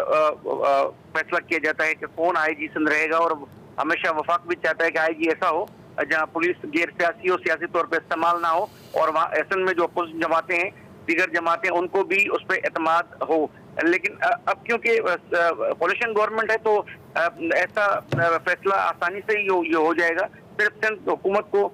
फैसला किया जाता है कि कौन IG सिंध रहेगा, और हमेशा वफाक भी चाहता है कि IG ऐसा हो जहां पुलिस गैर सियासी हो, सियासी तौर पर इस्तेमाल ना हो, और वहाँ सिंध में जो अपोजिशन जमातें हैं, दीगर जमातें, उनको भी उस पर एतमाद हो। लेकिन अब क्योंकि कोalition गवर्नमेंट है तो ऐसा फैसला आसानी से ही हो जाएगा। सिर्फ सिंध हुकूमत को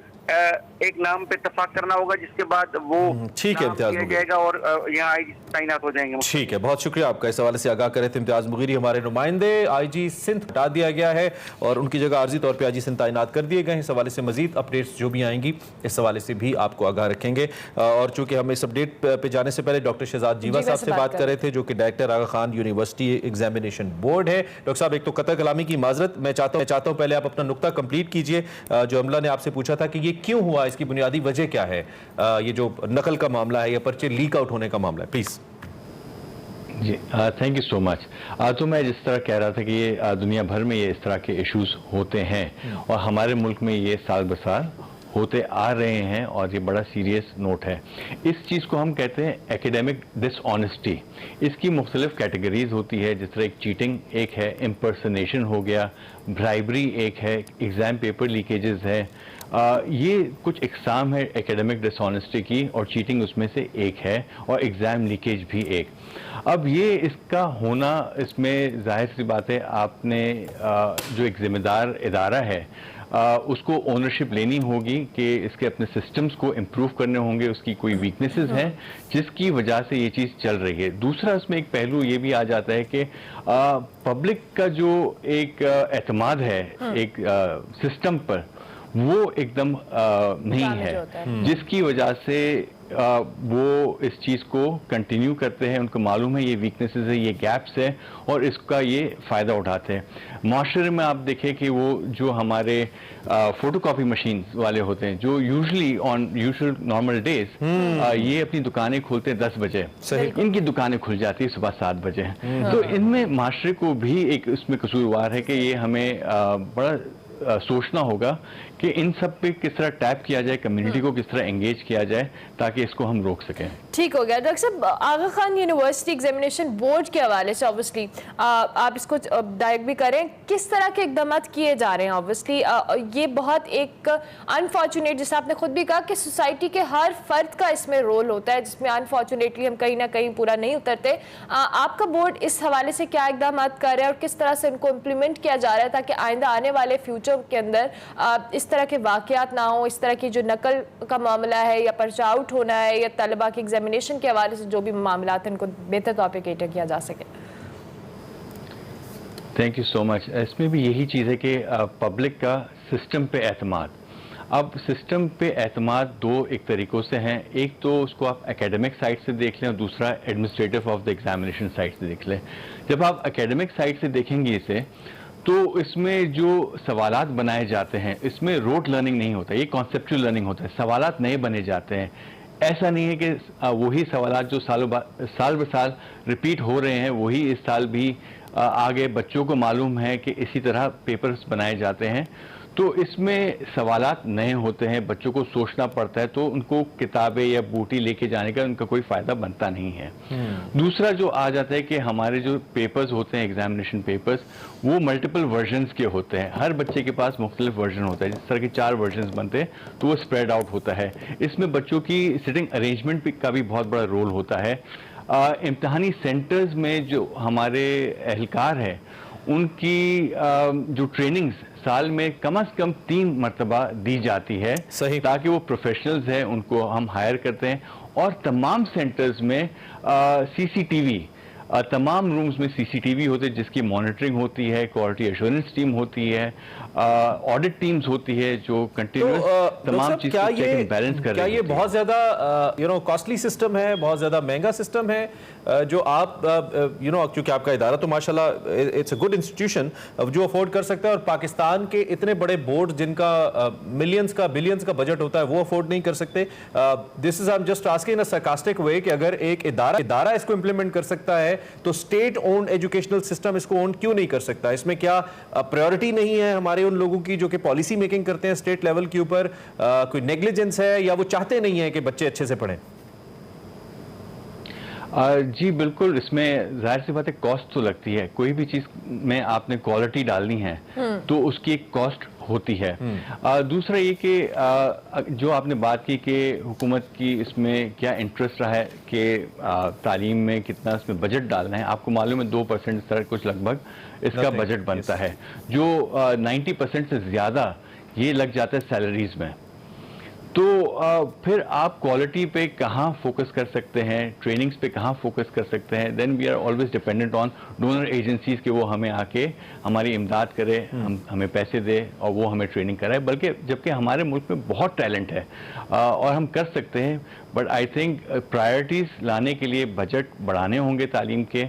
एक नाम पे इत्तेफाक करना होगा, जिसके बाद वो ठीक है इम्तियाज किया जाएगा और यहाँ IG तैनात हो जाएंगे। ठीक है, बहुत शुक्रिया आपका। इस हवाले से आगाह करे थे इम्तियाज मुगीरी हमारे नुमाइंदे। IG सिंध हटा दिया गया है और उनकी जगह आर्जी तौर पे IG सिंध तैनात कर दिए गए हैं। इस हवाले से मजीद अपडेट्स जो भी आएंगी इस हवाले से भी आपको आगाह रखेंगे। और चूंकि हम इस अपडेट पे जाने से पहले डॉक्टर शहजाद जीवा साहब से बात कर रहे थे, जो कि डायरेक्टर आगा खान यूनिवर्सिटी एग्जामिनेशन बोर्ड है। डॉक्टर साहब, एक तो कतर कलामी की माजरत मैं चाहता हूँ पहले आप अपना नुक्ता कंप्लीट कीजिए। जो अमला ने आपसे पूछा था कि ये क्यों हुआ, इसकी बुनियादी वजह क्या है, ये जो नकल का मामला है या पर्चे लीक आउट होने का मामला है, प्लीज। जी थैंक यू सो मच। तो मैं जिस तरह कह रहा था कि ये दुनिया भर में ये इस तरह के इश्यूज होते हैं और हमारे मुल्क में ये साल ब साल होते आ रहे हैं और ये बड़ा सीरियस नोट है। इस चीज़ को हम कहते हैं एकेडमिक डिसऑनेस्टी। इसकी मुख्तलिफ कैटेगरीज होती है, जिस तरह एक चीटिंग एक है, इम्पर्सनेशन हो गया, ब्राइबरी एक है, एग्ज़ाम पेपर लीकेजेस है। ये कुछ इकसाम है एकेडमिक डिसऑनेस्टी की और चीटिंग उसमें से एक है और एग्ज़ाम लीकेज भी एक। अब ये इसका होना, इसमें जाहिर सी बात है आपने जो एक ज़िम्मेदार इदारा है उसको ओनरशिप लेनी होगी कि इसके अपने सिस्टम्स को इम्प्रूव करने होंगे, उसकी कोई वीकनेसेस हैं जिसकी वजह से ये चीज़ चल रही है। दूसरा इसमें एक पहलू ये भी आ जाता है कि पब्लिक का जो एक एतमाद है एक सिस्टम पर, वो एकदम नहीं है, जिसकी वजह से वो इस चीज़ को कंटिन्यू करते हैं। उनको मालूम है ये वीकनेसेस है, ये गैप्स है और इसका ये फ़ायदा उठाते हैं। माशरे में आप देखें कि वो जो हमारे फोटोकॉपी मशीन वाले होते हैं, जो usually on usual normal days ये अपनी दुकानें खोलते हैं 10 बजे, इनकी दुकानें खुल जाती है सुबह 7 बजे। तो इनमें माशरे को भी एक उसमें कसूरवार है कि ये हमें बड़ा सोचना होगा कि इन सब पे किस तरह टैप किया जाए, कम्युनिटी को किस तरह एंगेज किया जाए ताकि इसको हम रोक सकें। ठीक हो गया। डॉक्टर साहब, आगा खान यूनिवर्सिटी एग्जामिनेशन बोर्ड के हवाले से ऑब्वियसली आप इसको डायरेक्ट भी करें, किस तरह के इकदाम किए जा रहे हैं? ऑब्वियसली ये बहुत एक अनफॉर्चुनेट, जैसे आपने खुद भी कहा कि सोसाइटी के हर फर्द का इसमें रोल होता है, जिसमें अनफॉर्चुनेटली हम कहीं ना कहीं पूरा नहीं उतरते। आपका बोर्ड इस हवाले से क्या इकदाम कर रहा है और किस तरह से उनको इम्प्लीमेंट किया जा रहा है ताकि आइंदा आने वाले फ्यूचर के अंदर इस तरह के वाकयात ना हो, इस तरह की जो नकल का मामला है या पर्चा आउट होना है या तलबा के एग्जामिनेशन के हवाले से जो भी मामला हैं उनको बेहतर तौर पे कैटर किया जा सके? Thank you so much. इसमें भी यही चीज़ है कि पब्लिक का सिस्टम पे एतमाद। अब सिस्टम पे एतमाद दो एक तरीक़ों से हैं, एक तो उसको आप एकेडमिक साइड से देख लें और दूसरा administrative of the examination side से देख लें। जब आप एकेडमिक साइड से देखेंगे इसे, तो इसमें जो सवालात बनाए जाते हैं इसमें रोट लर्निंग नहीं होता, ये कॉन्सेप्चुअल लर्निंग होता है। सवालात नए बने जाते हैं, ऐसा नहीं है कि वही सवालात जो साल ब साल रिपीट हो रहे हैं वही इस साल भी आगे बच्चों को मालूम है कि इसी तरह पेपर्स बनाए जाते हैं। तो इसमें सवालात नए होते हैं, बच्चों को सोचना पड़ता है, तो उनको किताबें या बूटी लेके जाने का उनका कोई फ़ायदा बनता नहीं है। दूसरा जो आ जाता है कि हमारे जो पेपर्स होते हैं एग्जामिनेशन पेपर्स, वो मल्टीपल वर्जन्स के होते हैं, हर बच्चे के पास मुख्तलिफ वर्जन होता है। जिस तरह के 4 वर्जन्स बनते हैं तो वो स्प्रेड आउट होता है। इसमें बच्चों की सिटिंग अरेंजमेंट का भी बहुत बड़ा रोल होता है। इम्तहानी सेंटर्स में जो हमारे एहलकार हैं उनकी जो ट्रेनिंग्स साल में कम से कम 3 मरतबा दी जाती है, ताकि वो प्रोफेशनल्स हैं उनको हम हायर करते हैं। और तमाम सेंटर्स में CCTV तमाम रूम्स में CCTV होते हैं जिसकी मॉनिटरिंग होती है, क्वालिटी एश्योरेंस टीम होती है, ऑडिट टीम्स होती है जो कंटिन्यूस तमाम चीज़ को चेक एंड बैलेंस कर रही है। क्या ये बहुत ज़्यादा कॉस्टली सिस्टम है, बहुत ज़्यादा महंगा सिस्टम है जो आप क्योंकि आपका इदारा तो माशाल्लाह इट्स अ गुड इंस्टीट्यूशन जो अफोर्ड कर सकता है, और पाकिस्तान के इतने बड़े बोर्ड जिनका मिलियंस का बिलियंस का बजट होता है वो अफोर्ड नहीं कर सकते। This is I am just asking in a sarcastic वे कि अगर एक इदारा इसको इंप्लीमेंट कर सकता है तो स्टेट ओन्ड एजुकेशनल सिस्टम इसको ओन क्यों नहीं कर सकता? इसमें क्या प्रायोरिटी नहीं है हमारे उन लोगों की जो कि पॉलिसी मेकिंग करते हैं स्टेट लेवल के ऊपर? कोई नेग्लिजेंस है या वो चाहते नहीं है कि बच्चे अच्छे से पढ़ें? जी बिल्कुल, इसमें जाहिर सी बात है कॉस्ट तो लगती है। कोई भी चीज़ में आपने क्वालिटी डालनी है तो उसकी एक कॉस्ट होती है। दूसरा ये कि जो आपने बात की कि हुकूमत की इसमें क्या इंटरेस्ट रहा है कि तालीम में कितना इसमें बजट डालना है। आपको मालूम है 2% सर कुछ लगभग इसका बजट बनता है, जो 90% से ज़्यादा ये लग जाता है सैलरीज में। तो फिर आप क्वालिटी पे कहाँ फोकस कर सकते हैं, ट्रेनिंग्स पे कहाँ फोकस कर सकते हैं? Then we are always dependent on donor agencies के वो हमें आके हमारी इमदाद करे, हमें पैसे दे और वो हमें ट्रेनिंग कराए। बल्कि जबकि हमारे मुल्क में बहुत टैलेंट है और हम कर सकते हैं, बट आई थिंक प्रायोरिटीज़ लाने के लिए बजट बढ़ाने होंगे तालीम के,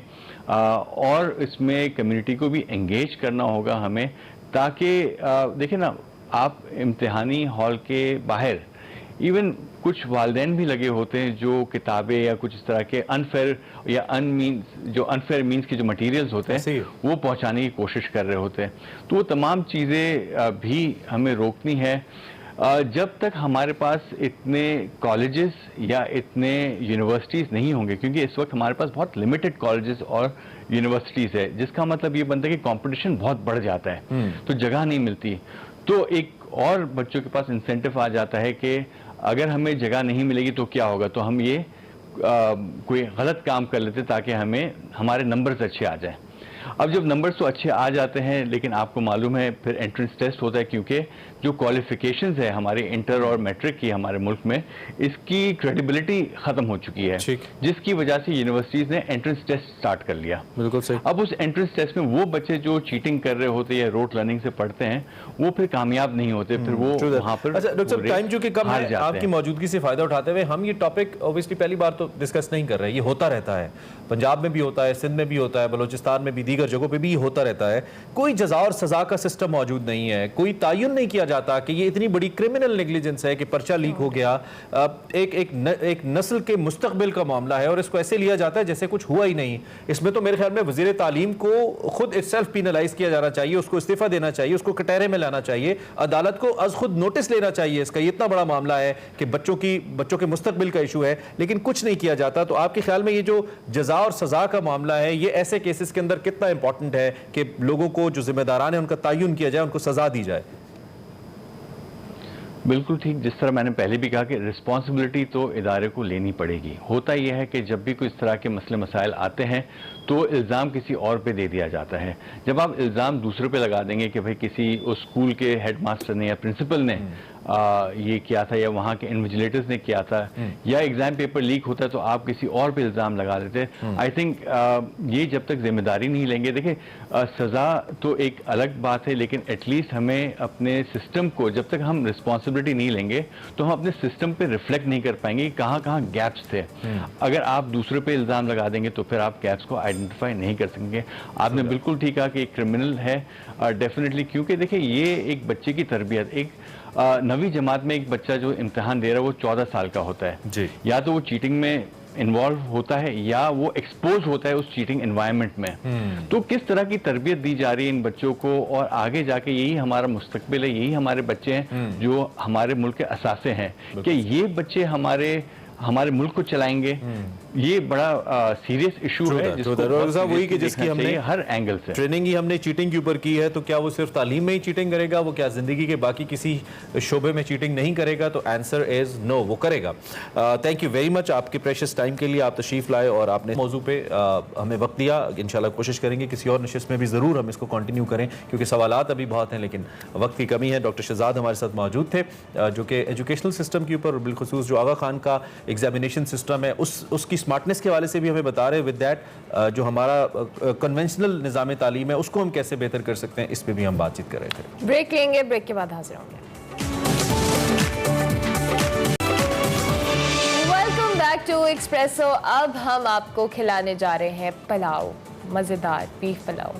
और इसमें कम्युनिटी को भी एंगेज करना होगा हमें, ताकि देखिए ना, आप इम्तिहानी हॉल के बाहर इवन कुछ वालिदैन भी लगे होते हैं जो किताबें या कुछ इस तरह के अनफेयर या अनफेयर मीन्स के जो मटेरियल्स होते हैं वो पहुंचाने की कोशिश कर रहे होते हैं। तो वो तमाम चीज़ें भी हमें रोकनी है जब तक हमारे पास इतने कॉलेजेस या इतने यूनिवर्सिटीज़ नहीं होंगे, क्योंकि इस वक्त हमारे पास बहुत लिमिटेड कॉलेजेस और यूनिवर्सिटीज़ है, जिसका मतलब ये बनता है कि कंपटीशन बहुत बढ़ जाता है, तो जगह नहीं मिलती। तो एक और बच्चों के पास इंसेंटिव आ जाता है कि अगर हमें जगह नहीं मिलेगी तो क्या होगा, तो हम ये कोई गलत काम कर लेते ताकि हमें हमारे नंबर्स अच्छे आ जाएं। अब जब नंबर्स तो अच्छे आ जाते हैं, लेकिन आपको मालूम है फिर एंट्रेंस टेस्ट होता है, क्योंकि जो क्वालिफिकेशंस है हमारे इंटर और मैट्रिक की हमारे मुल्क में, इसकी क्रेडिबिलिटी ख़त्म हो चुकी है, जिसकी वजह से यूनिवर्सिटीज़ ने एंट्रेंस टेस्ट स्टार्ट कर लिया। बिल्कुल सही। अब उस एंट्रेंस टेस्ट में वो बच्चे जो चीटिंग कर रहे होते या रोट लर्निंग से पढ़ते हैं वो फिर कामयाब नहीं होते, फिर वो वहाँ पर। अच्छा डॉक्टर साहब, टाइम चूंकि कम है, आपकी मौजूदगी से फ़ायदा उठाते हुए हम ये टॉपिक ऑब्वियसली पहली बार तो डिस्कस नहीं कर रहे हैं, ये होता रहता है, पंजाब में भी होता है, सिंध में भी होता है, बलोचिस्तान में भी, दीगर जगहों पर भी होता रहता है। कोई जज़ा और सज़ा का सिस्टम मौजूद नहीं है, कोई तायुन नहीं किया जाता कि ये इतनी बड़ी क्रिमिनल नेग्लिजेंस है कि पर्चा लीक हो गया, एक नस्ल के मुस्तकबिल का मामला है और इसको ऐसे लिया जाता है जैसे कुछ हुआ ही नहीं। इसमें तो मेरे ख्याल में वज़ीर तालीम को खुद सेल्फ पिनलाइज किया जाना चाहिए, उसको इस्तीफा देना चाहिए, उसको कटहरे में लाना चाहिए, अदालत को अज खुद नोटिस लेना चाहिए इसका, ये इतना बड़ा मामला है कि बच्चों के मुस्तकबिल का इशू है, लेकिन कुछ नहीं किया जाता। तो आपके ख्याल में ये जो जज़ा और सज़ा का मामला है, ये ऐसे केसेस के अंदर कितना इंपॉर्टेंट है कि लोगों को जो जिम्मेदारान है उनका तायुन किया जाए, उनको सजा दी जाए? बिल्कुल ठीक, जिस तरह मैंने पहले भी कहा कि रिस्पॉन्सिबिलिटी तो इदारे को लेनी पड़ेगी। होता यह है कि जब भी कोई इस तरह के मसले मसाइल आते हैं तो इल्ज़ाम किसी और पे दे दिया जाता है। जब आप इल्ज़ाम दूसरे पे लगा देंगे कि भाई किसी उस स्कूल के हेडमास्टर ने या प्रिंसिपल ने ये किया था या वहाँ के इन्विजिलेटर्स ने किया था या एग्ज़ाम पेपर लीक होता है तो आप किसी और पे इल्ज़ाम लगा देते। आई थिंक ये जब तक जिम्मेदारी नहीं लेंगे, देखिए सज़ा तो एक अलग बात है, लेकिन एटलीस्ट हमें अपने सिस्टम को, जब तक हम रिस्पॉन्सिबिलिटी नहीं लेंगे तो हम अपने सिस्टम पे रिफ्लेक्ट नहीं कर पाएंगे कि कहाँ कहाँ गैप्स थे। अगर आप दूसरे पे इल्ज़ाम लगा देंगे तो फिर आप गैप्स को आइडेंटिफाई नहीं कर सकेंगे। आपने बिल्कुल ठीक कहा कि एक क्रिमिनल है डेफिनेटली, क्योंकि देखिए ये एक बच्चे की तरबियत, एक 9वीं जमात में एक बच्चा जो इम्तिहान दे रहा है वो 14 साल का होता है जी। या तो वो चीटिंग में इन्वॉल्व होता है या वो एक्सपोज होता है उस चीटिंग एनवायरनमेंट में। तो किस तरह की तरबियत दी जा रही है इन बच्चों को, और आगे जाके यही हमारा मुस्तकबिल है, यही हमारे बच्चे हैं जो हमारे मुल्क के असासे हैं, कि ये बच्चे हमारे मुल्क को चलाएंगे। ये बड़ा सीरियस इशू है जिसको वही कि जिसकी हमने हर एंगल से ट्रेनिंग ही हमने चीटिंग के ऊपर की है, तो क्या वो सिर्फ तालीम में ही चीटिंग करेगा? वो क्या जिंदगी के बाकी किसी शोबे में चीटिंग नहीं करेगा? तो आंसर इज नो, वो करेगा। थैंक यू वेरी मच आपके प्रेशियस टाइम के लिए, आप तशरीफ लाए और आपने मौजू पे हमें वक्त दिया। इंशाल्लाह कोशिश करेंगे किसी और नशिस्त में भी ज़रूर हम इसको कंटिन्यू करें, क्योंकि सवालात अभी बहुत हैं लेकिन वक्त की कमी है। डॉक्टर शहजाद हमारे साथ मौजूद थे जो कि एजुकेशनल सिस्टम के ऊपर, बिलखुसूस जो आगा खान का एग्जामिनेशन सिस्टम है उसकी स्मार्टनेस के हवाले से भी हमें बता रहे हैं। विद दैट जो हमारा कन्वेंशनल निज़ाम तालीम है उसको हम कैसे बेहतर कर सकते हैं, इस पर भी हम बातचीत कर रहे थे। ब्रेक लेंगे, ब्रेक के बाद हाजिर होंगे। Welcome back to Expresso. अब हम आपको खिलाने जा रहे हैं पुलाव, मज़ेदार बीफ पुलाव।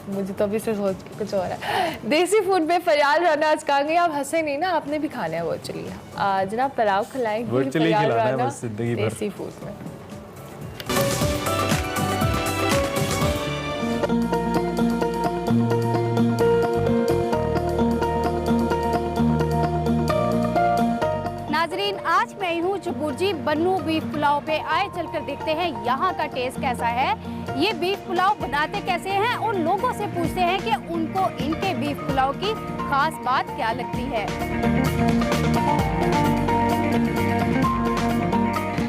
मुझे तो अभी से सोच के कुछ हो रहा है। देसी फूड में फरियाल राना आज कहेंगे, आप हंसे नहीं ना, आपने भी खाना है वो। चलिए जनाब पुलाव खिलाएंगे फरियाल राना देसी फूड में। नाजरीन, आज मैं हूँ जबुर्जी बन्नू बीफ पुलाव पे। आए चलकर देखते हैं यहाँ का टेस्ट कैसा है, ये बीफ पुलाव बनाते कैसे हैं और लोगों से पूछते हैं कि उनको इनके बीफ पुलाव की खास बात क्या लगती है।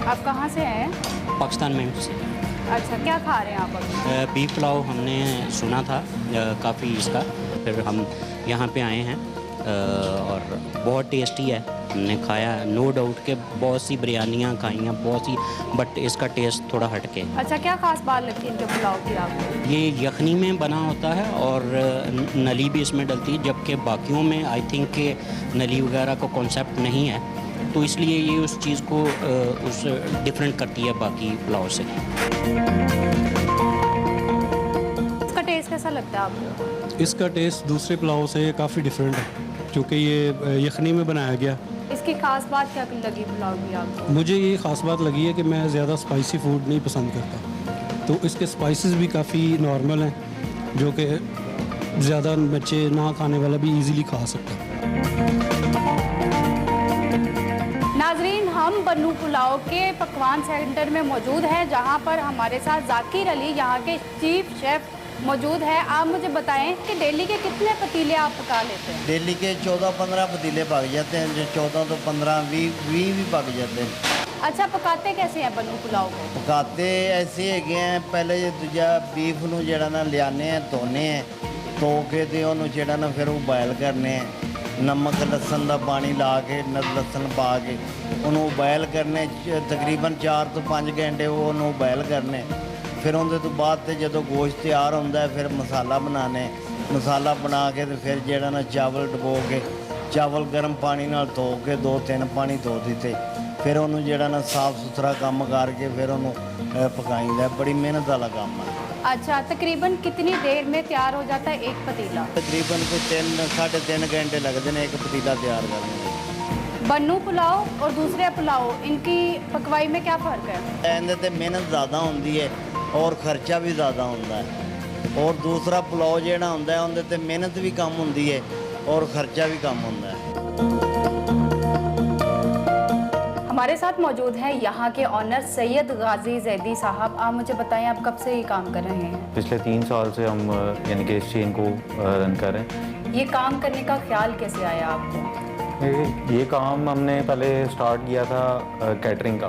आप कहाँ से हैं? पाकिस्तान में से। अच्छा, क्या खा रहे हैं आप अभी? बीफ पुलाव हमने सुना था काफ़ी इसका, फिर हम यहाँ पे आए हैं और बहुत टेस्टी है। हमने खाया, नो डाउट के बहुत सी बिरयानियाँ खाई हैं, बहुत सी, बट इसका टेस्ट थोड़ा हटके। अच्छा, क्या खास बात लगती है इनके पुलाव की आपको? ये यखनी में बना होता है और नली भी इसमें डलती है, जबकि बाकियों में आई थिंक के नली वगैरह का कॉन्सेप्ट नहीं है, तो इसलिए ये उस चीज़ को उस डिफरेंट करती है बाकी पुलाव से। इसका टेस्ट कैसा लगता है आपको? इसका टेस्ट दूसरे पुलाव से काफ़ी डिफरेंट है, क्योंकि ये यखनी में बनाया गया। इसकी खास बात क्या लगी पुलाव की आपको? मुझे ये ख़ास बात लगी है कि मैं ज़्यादा स्पाइसी फूड नहीं पसंद करता, तो इसके स्पाइसेस भी काफ़ी नॉर्मल हैं, जो कि ज़्यादा बच्चे ना खाने वाला भी इजीली खा सकता है। नाजरीन, हम बन्नू पुलाव के पकवान सेंटर में मौजूद हैं, जहां पर हमारे साथ जाकिर अली यहाँ के चीफ शेफ मौजूद है। आप मुझे बताएं कि डेली के कितने पतीले आप पका लेते हैं? डेली के 14-15 पतीले पक जाते हैं, जो 14 तो 15-20 भी पक जाते हैं। अच्छा, पकाते कैसे हैं बन्नू पुलाव को? पकाते ऐसे हैं, पहले दूजा बीफ नूं जेड़ा ना लियाने हैं, धोने हैं, धो के ते ओनू जेड़ा ना फिर उबाइल करने हैं, नमक लसन का पानी ला के लसन पा के उन्होंने उबाइल करने, तकरीबन 4 तो 5 घंटे उन्होंने उबाइल करने। फिर उनके तो बाद ते जदों गोश्त तैयार होंदा है, फिर मसाला बनाने, मसाला बना के तो फिर जेड़ा ना चावल डबो के, चावल गर्म पानी नाल धो के 2-3 पानी धो दिते, फिर उन्होंने जेड़ा ना साफ सुथरा काम करके फिर उन्होंने पकाईदा। बड़ी मेहनत वाला काम है। अच्छा, तकरीबन कितनी देर में तैयार हो जाता है एक पतीला? तकरीबन कोई 3-3.5 घंटे लगते हैं एक पतीला तैयार करने में। बन्नू पुलाव और दूसरे पुलाव, इनकी पकवाई में क्या फ़र्क है? इनदे ते मेहनत ज़्यादा होंदी है और खर्चा भी ज़्यादा होता है, और दूसरा पुलाव जेड़ा होंदा है उनदे ते मेहनत भी कम होंदी है और खर्चा भी कम होता है। हमारे साथ मौजूद हैं यहाँ के ऑनर सैयद गाजी जैदी साहब। आप मुझे बताएं, आप कब से ये काम कर रहे हैं? पिछले 3 साल से हम यानी कि इस चेन को रन कर रहे हैं। ये काम करने का ख्याल कैसे आया आपको? ये काम हमने पहले स्टार्ट किया था कैटरिंग का,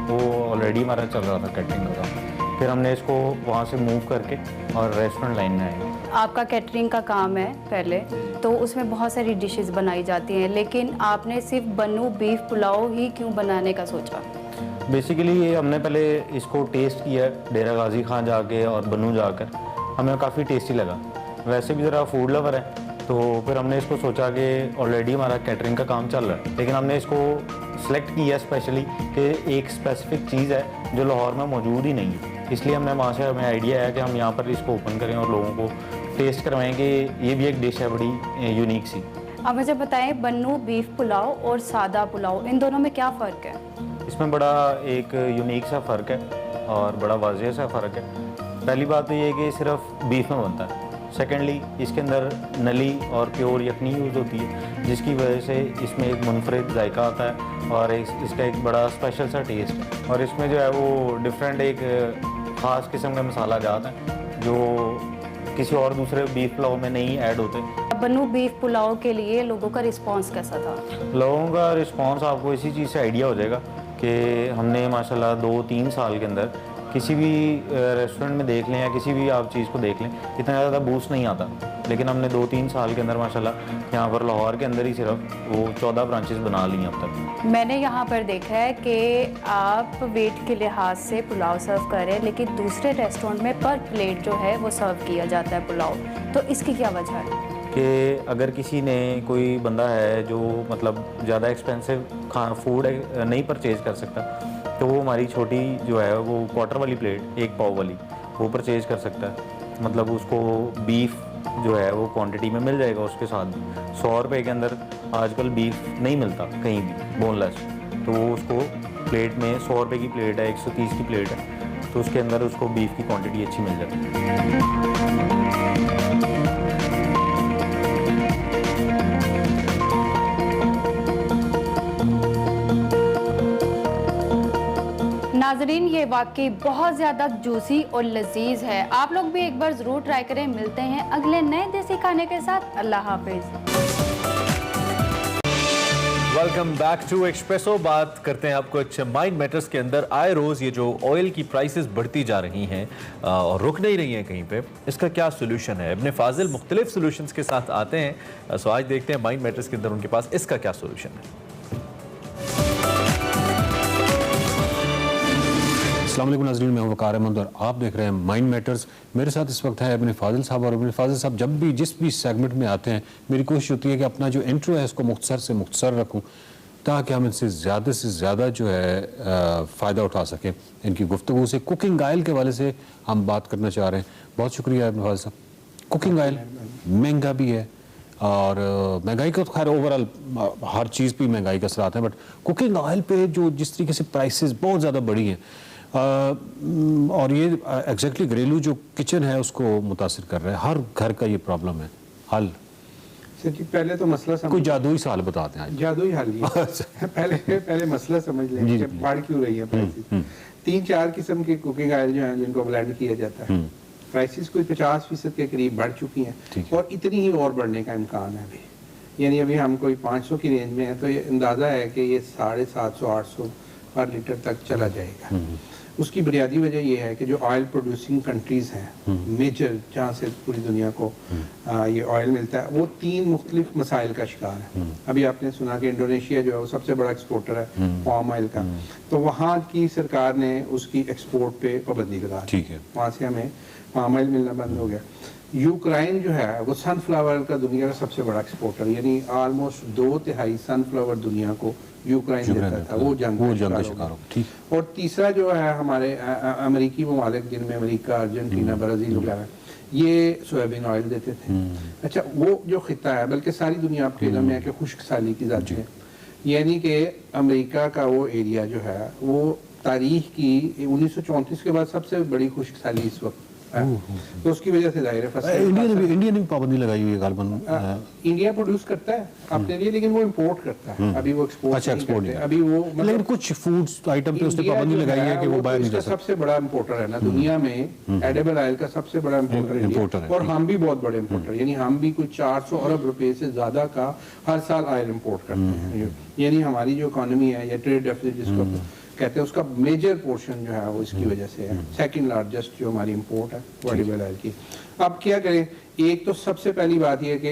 वो ऑलरेडी हमारा चल रहा था कैटरिंग का काम, फिर हमने इसको वहाँ से मूव करके और रेस्टोरेंट लाइन में आए। आपका कैटरिंग का काम है पहले, तो उसमें बहुत सारी डिशेस बनाई जाती हैं, लेकिन आपने सिर्फ बन्नू बीफ पुलाव ही क्यों बनाने का सोचा? बेसिकली ये हमने पहले इसको टेस्ट किया डेरा गाजी खान जाके और बन्नू जाकर, हमें काफ़ी टेस्टी लगा। वैसे भी ज़रा फूड लवर है, तो फिर हमने इसको सोचा कि ऑलरेडी हमारा कैटरिंग का काम चल रहा है, लेकिन हमने इसको सेलेक्ट किया स्पेशली कि एक स्पेसिफिक चीज़ है जो लाहौर में मौजूद ही नहीं है, इसलिए हमने वहाँ से हमें आइडिया आया कि हम यहाँ पर इसको ओपन करें और लोगों को टेस्ट करवाएं कि ये भी एक डिश है बड़ी यूनिक सी। अब मुझे बताएं, बन्नू बीफ पुलाव और सादा पुलाव, इन दोनों में क्या फ़र्क है? इसमें बड़ा एक यूनिक सा फ़र्क है और बड़ा वाज़ेह सा फ़र्क है। पहली बात तो ये है कि सिर्फ बीफ में बनता है, सेकेंडली इसके अंदर नली और प्योर यखनी यूज़ होती है, जिसकी वजह से इसमें एक मुनफरिद जायका आता है और इसका एक बड़ा स्पेशल सा टेस्ट है, और इसमें जो है वो डिफरेंट एक ख़ास किस्म के मसाला जात हैं जो किसी और दूसरे बीफ पुलाव में नहीं ऐड होते। बन्नू बीफ पुलाव के लिए लोगों का रिस्पांस कैसा था? लोगों का रिस्पांस आपको इसी चीज़ से आइडिया हो जाएगा कि हमने माशाल्लाह 2-3 साल के अंदर किसी भी रेस्टोरेंट में देख लें या किसी भी आप चीज़ को देख लें, इतना ज़्यादा बूस्ट नहीं आता, लेकिन हमने 2-3 साल के अंदर माशाल्लाह यहाँ पर लाहौर के अंदर ही सिर्फ वो 14 ब्रांचेस बना ली हैं अब तक। मैंने यहाँ पर देखा है कि आप वेट के लिहाज से पुलाव सर्व कर रहे हैं, लेकिन दूसरे रेस्टोरेंट में पर प्लेट जो है वो सर्व किया जाता है पुलाव, तो इसकी क्या वजह है? कि अगर किसी ने कोई बंदा है जो मतलब ज़्यादा एक्सपेंसिव फूड नहीं परचेज़ कर सकता, तो वो हमारी छोटी जो है वो क्वार्टर वाली प्लेट 1 पाव वाली वो परचेज़ कर सकता है। मतलब उसको बीफ जो है वो क्वांटिटी में मिल जाएगा उसके साथ। 100 रुपये के अंदर आजकल बीफ नहीं मिलता कहीं भी बोनलेस, तो वो उसको प्लेट में 100 रुपये की प्लेट है, 130 की प्लेट है, तो उसके अंदर उसको बीफ की क्वांटिटी अच्छी मिल जाती है। नाजरीन, ये वाकई बहुत ज़्यादा जूसी और लजीज है, आप लोग भी एक बार ज़रूर ट्राई करें। मिलते हैं अगले नए देसी खाने के साथ। अल्लाह हाफिज़। Welcome back to Expresso. बात करते हैं आपको कुछ माइंड मैटर्स के अंदर। आए रोज़ ये जो ऑयल की प्राइसेस बढ़ती जा रही हैं और रुक नहीं रही हैं कहीं पे, इसका क्या सोल्यूशन है? इब्ने फाजिल मुख्तलिफ सोल्यूशंस के साथ आते हैं। सो आज देखते हैं माइंड मैटर्स के अंदर उनके पास इसका क्या सोल्यूशन है। अस्सलाम वालेकुम नाज़रीन, मैं हूं वकार अहमद और आप देख रहे हैं माइंड मैटर्स। मेरे साथ इस वक्त है इब्ने फाजिल साहब, और इब्ने फाजिल साहब जब भी जिस भी सेगमेंट में आते हैं मेरी कोशिश होती है कि अपना जो इंट्रो है इसको मुख्तसर से मुख्तसर रखूं, ताकि हम इनसे ज़्यादा जो है फ़ायदा उठा सकें इनकी गुफ्तगू से। कुकिंग ऑयल के वाले से हम बात करना चाह रहे हैं। बहुत शुक्रिया इब्ने फाजिल साहब। कुकिंग ऑयल महंगा भी है और महंगाई का तो खैर ओवरऑल हर चीज़ पर महंगाई का असर आता है, बट कुकिंग ऑयल पे जो जिस तरीके से प्राइसेस बहुत ज़्यादा बढ़ी हैं और ये एग्जैक्टली घरेलू जो किचन है उसको मुतासिर कर रहा है। हर घर का ये प्रॉब्लम है। हल सर जी, पहले तो मसला समझ, कोई जादुई साल बताते हैं। जादुई हल ये पहले मसला समझ लें कि बढ़ क्यों रही है प्राइसेस। 3-4 किस्म के कुकिंग ऑयल जो हैं जिनको ब्लेंड किया जाता है, प्राइसेस कोई 50% के करीब बढ़ चुकी हैं और इतनी ही और बढ़ने का इम्कान है अभी। यानी अभी हम कोई 500 की रेंज में है, तो ये अंदाज़ा है कि ये 750-800 पर लीटर तक चला जाएगा। उसकी बुनियादी वजह यह है कि जो ऑयल प्रोड्यूसिंग कंट्रीज़ हैं मेजर, जहाँ से पूरी दुनिया को ये ऑयल मिलता है, वो 3 मुख्तलिफ मसाइल का शिकार है। अभी आपने सुना कि इंडोनेशिया जो है वो सबसे बड़ा एक्सपोर्टर है पाम ऑयल का, तो वहाँ की सरकार ने उसकी एक्सपोर्ट पे पाबंदी लगा दी, वहाँ से हमें पाम ऑयल मिलना बंद हो गया। यूक्रेन जो है वो सनफ्लावर का दुनिया का सबसे बड़ा एक्सपोर्टर, यानी ऑलमोस्ट 2/3 सनफ्लावर दुनिया को यूक्रेन देता था, वो जंग का शिकार हो। और तीसरा जो है हमारे अमेरिकी ममालिक, जिनमें अमेरिका, अर्जेंटीना, ब्राज़ील वगैरह, ये सोयाबीन ऑयल देते थे। अच्छा, वो जो खिता है, बल्कि सारी दुनिया आपके इल्म में है कि खुश्क साली की जाती है, यानी कि अमेरिका का वो एरिया जो है वो तारीख की 1934 के बाद सबसे बड़ी खुश्क साली इस वक्त, तो उसकी वजह से जाहिर है इंडिया ने भी पाबंदी लगाई हुई है गालबन। इंडिया प्रोड्यूस करता है अपने लिए, लेकिन वो इंपोर्ट करता है, अभी वो एक्सपोर्ट अच्छा एक्सपोर्ट नहीं। अभी वो मतलब लेकिन कुछ फूड्स आइटम पे उसने पाबंदी लगाई है कि वो बाहर नहीं जा सकता। सबसे बड़ा इंपोर्टर है ना दुनिया में, एडिबल ऑयल का सबसे बड़ा इंपोर्टर है, और हम भी बहुत बड़े इंपोर्टर, यानी हम भी कुछ 400 अरब रुपए से ज्यादा का हर साल ऑयल इंपोर्ट करते हैं। यानी हमारी जो इकोनॉमी है या ट्रेड डेफिसिट जिसको कहते हैं, उसका मेजर पोर्शन जो है वो इसकी वजह से है। सेकंड लार्जेस्ट जो हमारी इंपोर्ट है एडिबल ऑयल की। अब क्या करें? एक तो सबसे पहली बात यह है कि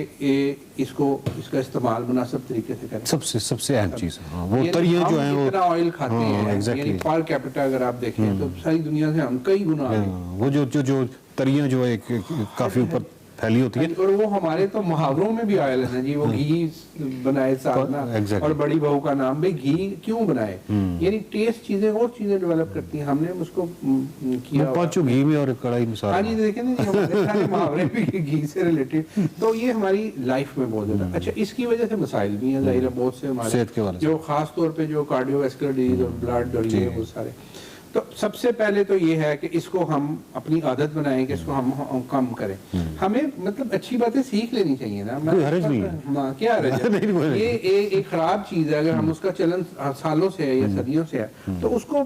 इसका इस्तेमाल मुनासिब तरीके से करें, सबसे अहम चीज़। वो तरिये जो हैं वो इतना ऑयल खाते हैं, यानी पर कैपिटा अगर आप देखें तो सारी दुनिया से हम कई गुना, वो जो तरियाँ जो है काफ़ी ऊपर फैली होती है, और वो हमारे तो मुहावरों में भी ऑयल है ना जी, वो घी बनाए साधना, और बड़ी बहू का नाम भी घी क्यों बनाए, यानी टेस्ट चीजें और चीजें डेवलप करती हैं, हमने उसको किया पांचों घी में और कढ़ाई में सारा। हाँ जी, देखें ना जी, हमारे सारे मुहावरे भी घी से रिलेटेड, तो ये हमारी लाइफ में बहुत ज्यादा। अच्छा, इसकी वजह से मसाइल भी हैं जाहिर है, बहुत से हमारे सेहत के वाले जो खास तौर पे जो कार्डियोवैस्कुलर डिजीज और ब्लड और ये वो सारे। तो सबसे पहले तो ये है कि इसको हम अपनी आदत बनाएं कि इसको हम कम करें। हमें मतलब अच्छी बातें सीख लेनी चाहिए ना, क्या हरज है? ये एक खराब चीज है, अगर हम उसका चलन सालों से है या सदियों से है तो उसको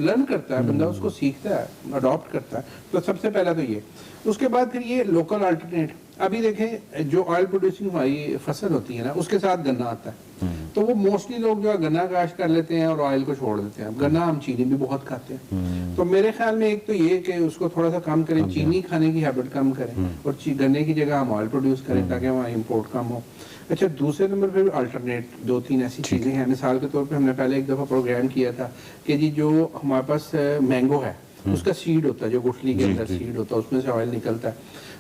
लर्न करता है बंदा, उसको सीखता है, अडॉप्ट करता है। तो सबसे पहला तो ये। उसके बाद फिर ये लोकल अल्टरनेट अभी देखें जो ऑयल प्रोड्यूसिंग हमारी फसल होती है ना, उसके साथ गन्ना आता है, तो वो मोस्टली लोग जो है गन्ना काश्त कर लेते हैं और ऑयल को छोड़ देते हैं। गन्ना हम चीनी भी बहुत खाते हैं, तो मेरे ख्याल में एक तो ये कि उसको थोड़ा सा कम करें, चीनी खाने की हैबिट कम करें और गन्ने की जगह हम ऑयल प्रोड्यूस करें ताकि हमारा इम्पोर्ट कम हो। अच्छा, दूसरे नंबर पे अल्टरनेट 2-3 ऐसी चीज़ें हैं। मिसाल के तौर पे हमने पहले एक दफ़ा प्रोग्राम किया था कि जी जो हमारे पास मैंगो है उसका सीड होता है, जो गुठली के अंदर सीड होता है, उसमें से ऑयल निकलता है,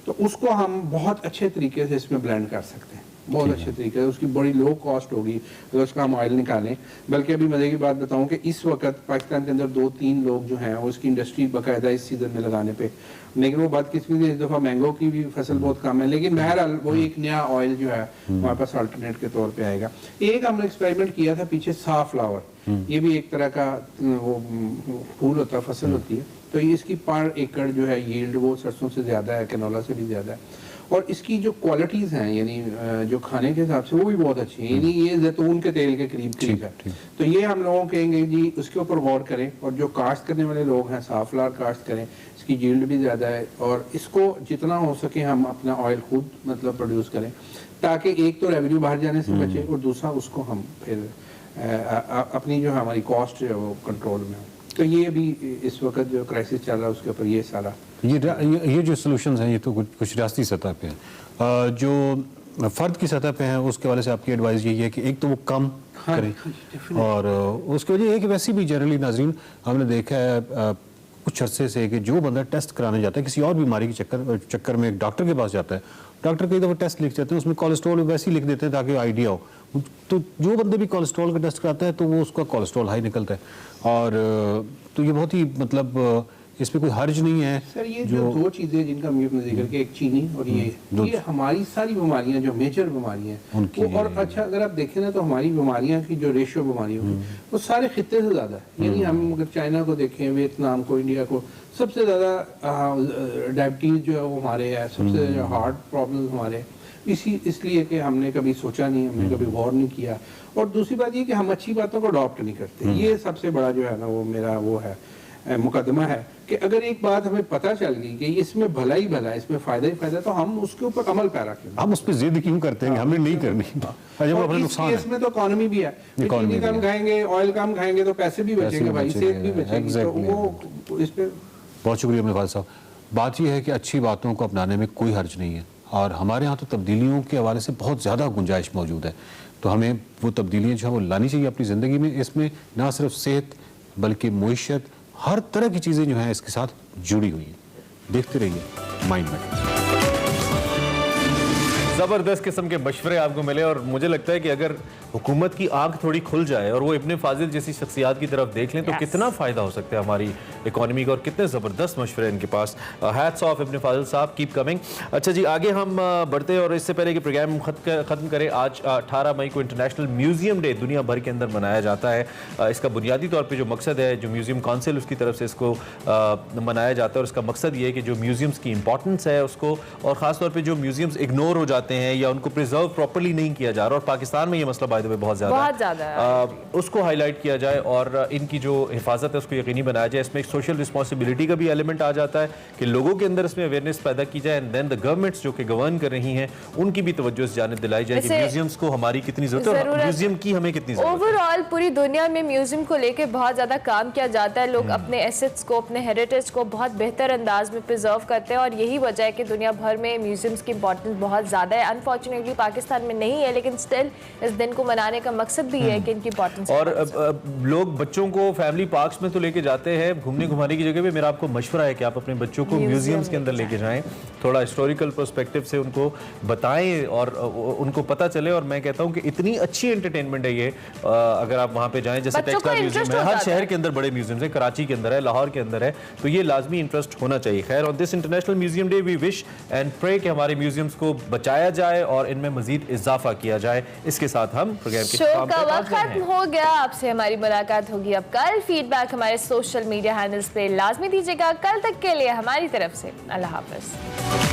तो उसको हम बहुत अच्छे तरीके से इसमें ब्लेंड कर सकते हैं, बहुत अच्छे तरीके से। उसकी बड़ी लो कॉस्ट होगी अगर उसका हम ऑयल निकालें। बल्कि अभी मज़े की बात बताऊं कि इस वक्त पाकिस्तान के अंदर 2-3 लोग जो हैं वो इसकी इंडस्ट्री बाकायदा इस सीज़न में लगाने पे, लेकिन वो बात किसकी, इस दफ़ा मैंगो की भी फसल बहुत कम है, लेकिन बहरहाल वो एक नया ऑयल जो है हमारे पास अल्टरनेट के तौर पे आएगा। एक हमने एक्सपेरिमेंट किया था पीछे, साफ्लावर, ये भी एक तरह का वो फूल होता है, फसल होती है, तो ये इसकी पर एकड़ जो है यील्ड वो सरसों से ज़्यादा है, कैनोला से भी ज़्यादा है, और इसकी जो क्वालिटीज़ हैं यानी जो खाने के हिसाब से वो भी बहुत अच्छी हैं, यानी ये जैतून के तेल के करीब है। तो ये हम लोगों कहेंगे जी उसके ऊपर गौर करें, और जो काश्त करने वाले लोग हैं साफ्लावर काश्त करें, इसकी यील्ड भी ज़्यादा है, और इसको जितना हो सके हम अपना ऑयल खुद मतलब प्रोड्यूस करें, ताकि एक तो रेवेन्यू बाहर जाने से बचे और दूसरा उसको हम फिर अपनी जो हमारी कॉस्ट है वो कंट्रोल में हो। तो ये भी इस वक्त जो क्राइसिस चल रहा है उसके ऊपर ये सारा ये जो सॉल्यूशंस हैं ये तो कुछ रियासती सतह पे हैं, जो फ़र्द की सतह पे हैं उसके वाले से आपकी एडवाइस यही है कि एक तो वो कम करें, और उसकी वजह ये है कि वैसे भी जनरली नाजरीन हमने देखा है कुछ अरसे से कि जो बंदा टेस्ट कराने जाता है किसी और बीमारी के चक्कर में एक डॉक्टर के पास जाता है, डॉक्टर कई दफ़ा टेस्ट लिख जाते हैं, उसमें कोलेस्ट्रॉल वैसे ही लिख देते हैं ताकि आइडिया हो, तो जो बंदे भी कोलेस्ट्रॉल का टेस्ट कराता है तो वो उसका कोलेस्ट्रॉल हाई निकलता है, और तो ये बहुत ही मतलब इसमें कोई हर्ज नहीं है। सर ये जो दो चीज़ें जिनका हमने अपने जिक्र किया, एक चीनी और ये हमारी सारी बीमारियां जो मेजर बीमारियां हैं वो, और अच्छा अगर आप देखें ना तो हमारी बीमारियां की जो रेशियो बीमारियों की वो सारे खित्ते से ज़्यादा है। यानी हम अगर चाइना को देखें, वियतनाम को, इंडिया को, सबसे ज़्यादा डायबिटीज़ जो है वो हमारे है, सबसे ज़्यादा हार्ट प्रॉब्लम हमारे, इसलिए कि हमने कभी सोचा नहीं, हमने कभी गौर नहीं किया, और दूसरी बात ये कि हम अच्छी बातों को अडॉप्ट नहीं करते। ये सबसे बड़ा जो है ना वो मेरा वो है मुकदमा है कि अगर एक बात हमें पता चल गई कि इसमें भला ही भला है, इसमें फायदा ही फायदा, तो हम उसके ऊपर अमल पैरा करें। हम उस पर जिद क्यों करते हैं, हमने नहीं करनी, और इसमें तो इकॉनमी भी है, चीनी कम खाएंगे, ऑयल कम खाएंगे तो पैसे भी बचेंगे भाई, सेहत भी बचेगी, तो वो इस पे। बहुत शुक्रिया मेरे साहब। बात यह है कि अच्छी बातों को अपनाने में कोई हर्ज नहीं है, और हमारे यहाँ तो तब्दीलियों के हवाले से बहुत ज़्यादा गुंजाइश मौजूद है, तो हमें वो तब्दीलियाँ जो है वो लानी चाहिए अपनी ज़िंदगी में। इसमें ना सिर्फ सेहत बल्कि मुईशत, हर तरह की चीज़ें जो हैं इसके साथ जुड़ी हुई हैं। देखते रहिए माइंड मैटर्स। ज़बरदस्त किस्म के मशवरे आपको मिले, और मुझे लगता है कि अगर हुकूमत की आंख थोड़ी खुल जाए और वो इब्ने फाजिल जैसी शख्सियात की तरफ देख लें तो कितना फ़ायदा हो सकता है हमारी इकॉनमी का, और कितने ज़बरदस्त मशवरे इनके पास। हैट्स ऑफ इब्ने फाजिल साहब, कीप कमिंग। अच्छा जी, आगे हम बढ़ते हैं, और इससे पहले कि प्रोग्राम ख़त्म करें, आज 18 मई को इंटरनेशनल म्यूज़ियम डे दुनिया भर के अंदर मनाया जाता है। इसका बुनियादी तौर पर जो मकसद है, जो म्यूज़ियम काउंसिल उसकी तरफ से इसको मनाया जाता है, और इसका मकसद ये है कि जो म्यूज़ियम्स की इंपॉर्टेंस है उसको, और ख़ास तौर पर जो म्यूज़ियम्स इग्नोर हो जाते हैं या उनको प्रिजर्व प्रॉपर्ली नहीं किया जा रहा, और पाकिस्तान में ये मसला बाय द वे बहुत ज़्यादा है, उसको हाईलाइट किया जाए और इनकी जो हिफाजत है उसको यकीनी बनाया जाए। इसमें एक सोशल रिस्पॉन्सिबिलिटी का भी एलिमेंट आ जाता है कि लोगों के अंदर इसमें अवेयरनेस पैदा की जाए, एंड देन द गवर्नमेंट्स जो कि गवर्न कर रही हैं उनकी भी तवज्जो इस जानिब दिलाई जाए कि म्यूजियम्स को हमारी कितनी जरूरत है, और म्यूजियम की हमें कितनी जरूरत है। ओवरऑल पूरी दुनिया में म्यूजियम को लेकर बहुत ज़्यादा काम किया जाता है, लोग अपने एसेट्स को, अपने हेरिटेज को बहुत बेहतर अंदाज में प्रिजर्व करते हैं, और यही वजह है कि दुनिया भर में म्यूजियम्स की इंपॉर्टेंस बहुत ज़्यादा है। अनफॉर्चुनेटली पाकिस्तान में नहीं है, लेकिन स्टिल इस दिन को मनाने का मकसद भी है कि इनकी इंपॉर्टेंस। और लोग बच्चों को फैमिली पार्क्स में तो लेके जाते हैं घूमने घुमाने की जगह पे, मेरा आपको मशवरा है कि आप अपने बच्चों को म्यूजियम्स के अंदर लेके जाएं, थोड़ा हिस्टोरिकल पर्सपेक्टिव से उनको बताएं और उनको पता चले। और मैं कहता हूं कि इतनी अच्छी एंटरटेनमेंट है ये, अगर आप वहां पे जाएं, जैसे टेक्सला म्यूजियम है, हर शहर के अंदर बड़े म्यूजियम्स हैं, कराची के अंदर है, लाहौर के अंदर है, तो ये लाजमी इंटरेस्ट होना चाहिए। खैर, on this international museum day we wish and pray कि हमारे म्यूजियम्स को बचाया जाए और इनमें मजीद इजाफा किया जाए। इसके साथ हम प्रोग्राम के शो का वक्त खत्म हो गया, आपसे हमारी मुलाकात होगी अब कल। फीडबैक हमारे सोशल मीडिया हैंडल्स पे लाजमी दीजिएगा। कल तक के लिए हमारी तरफ से अल्लाह हाफ़िज़।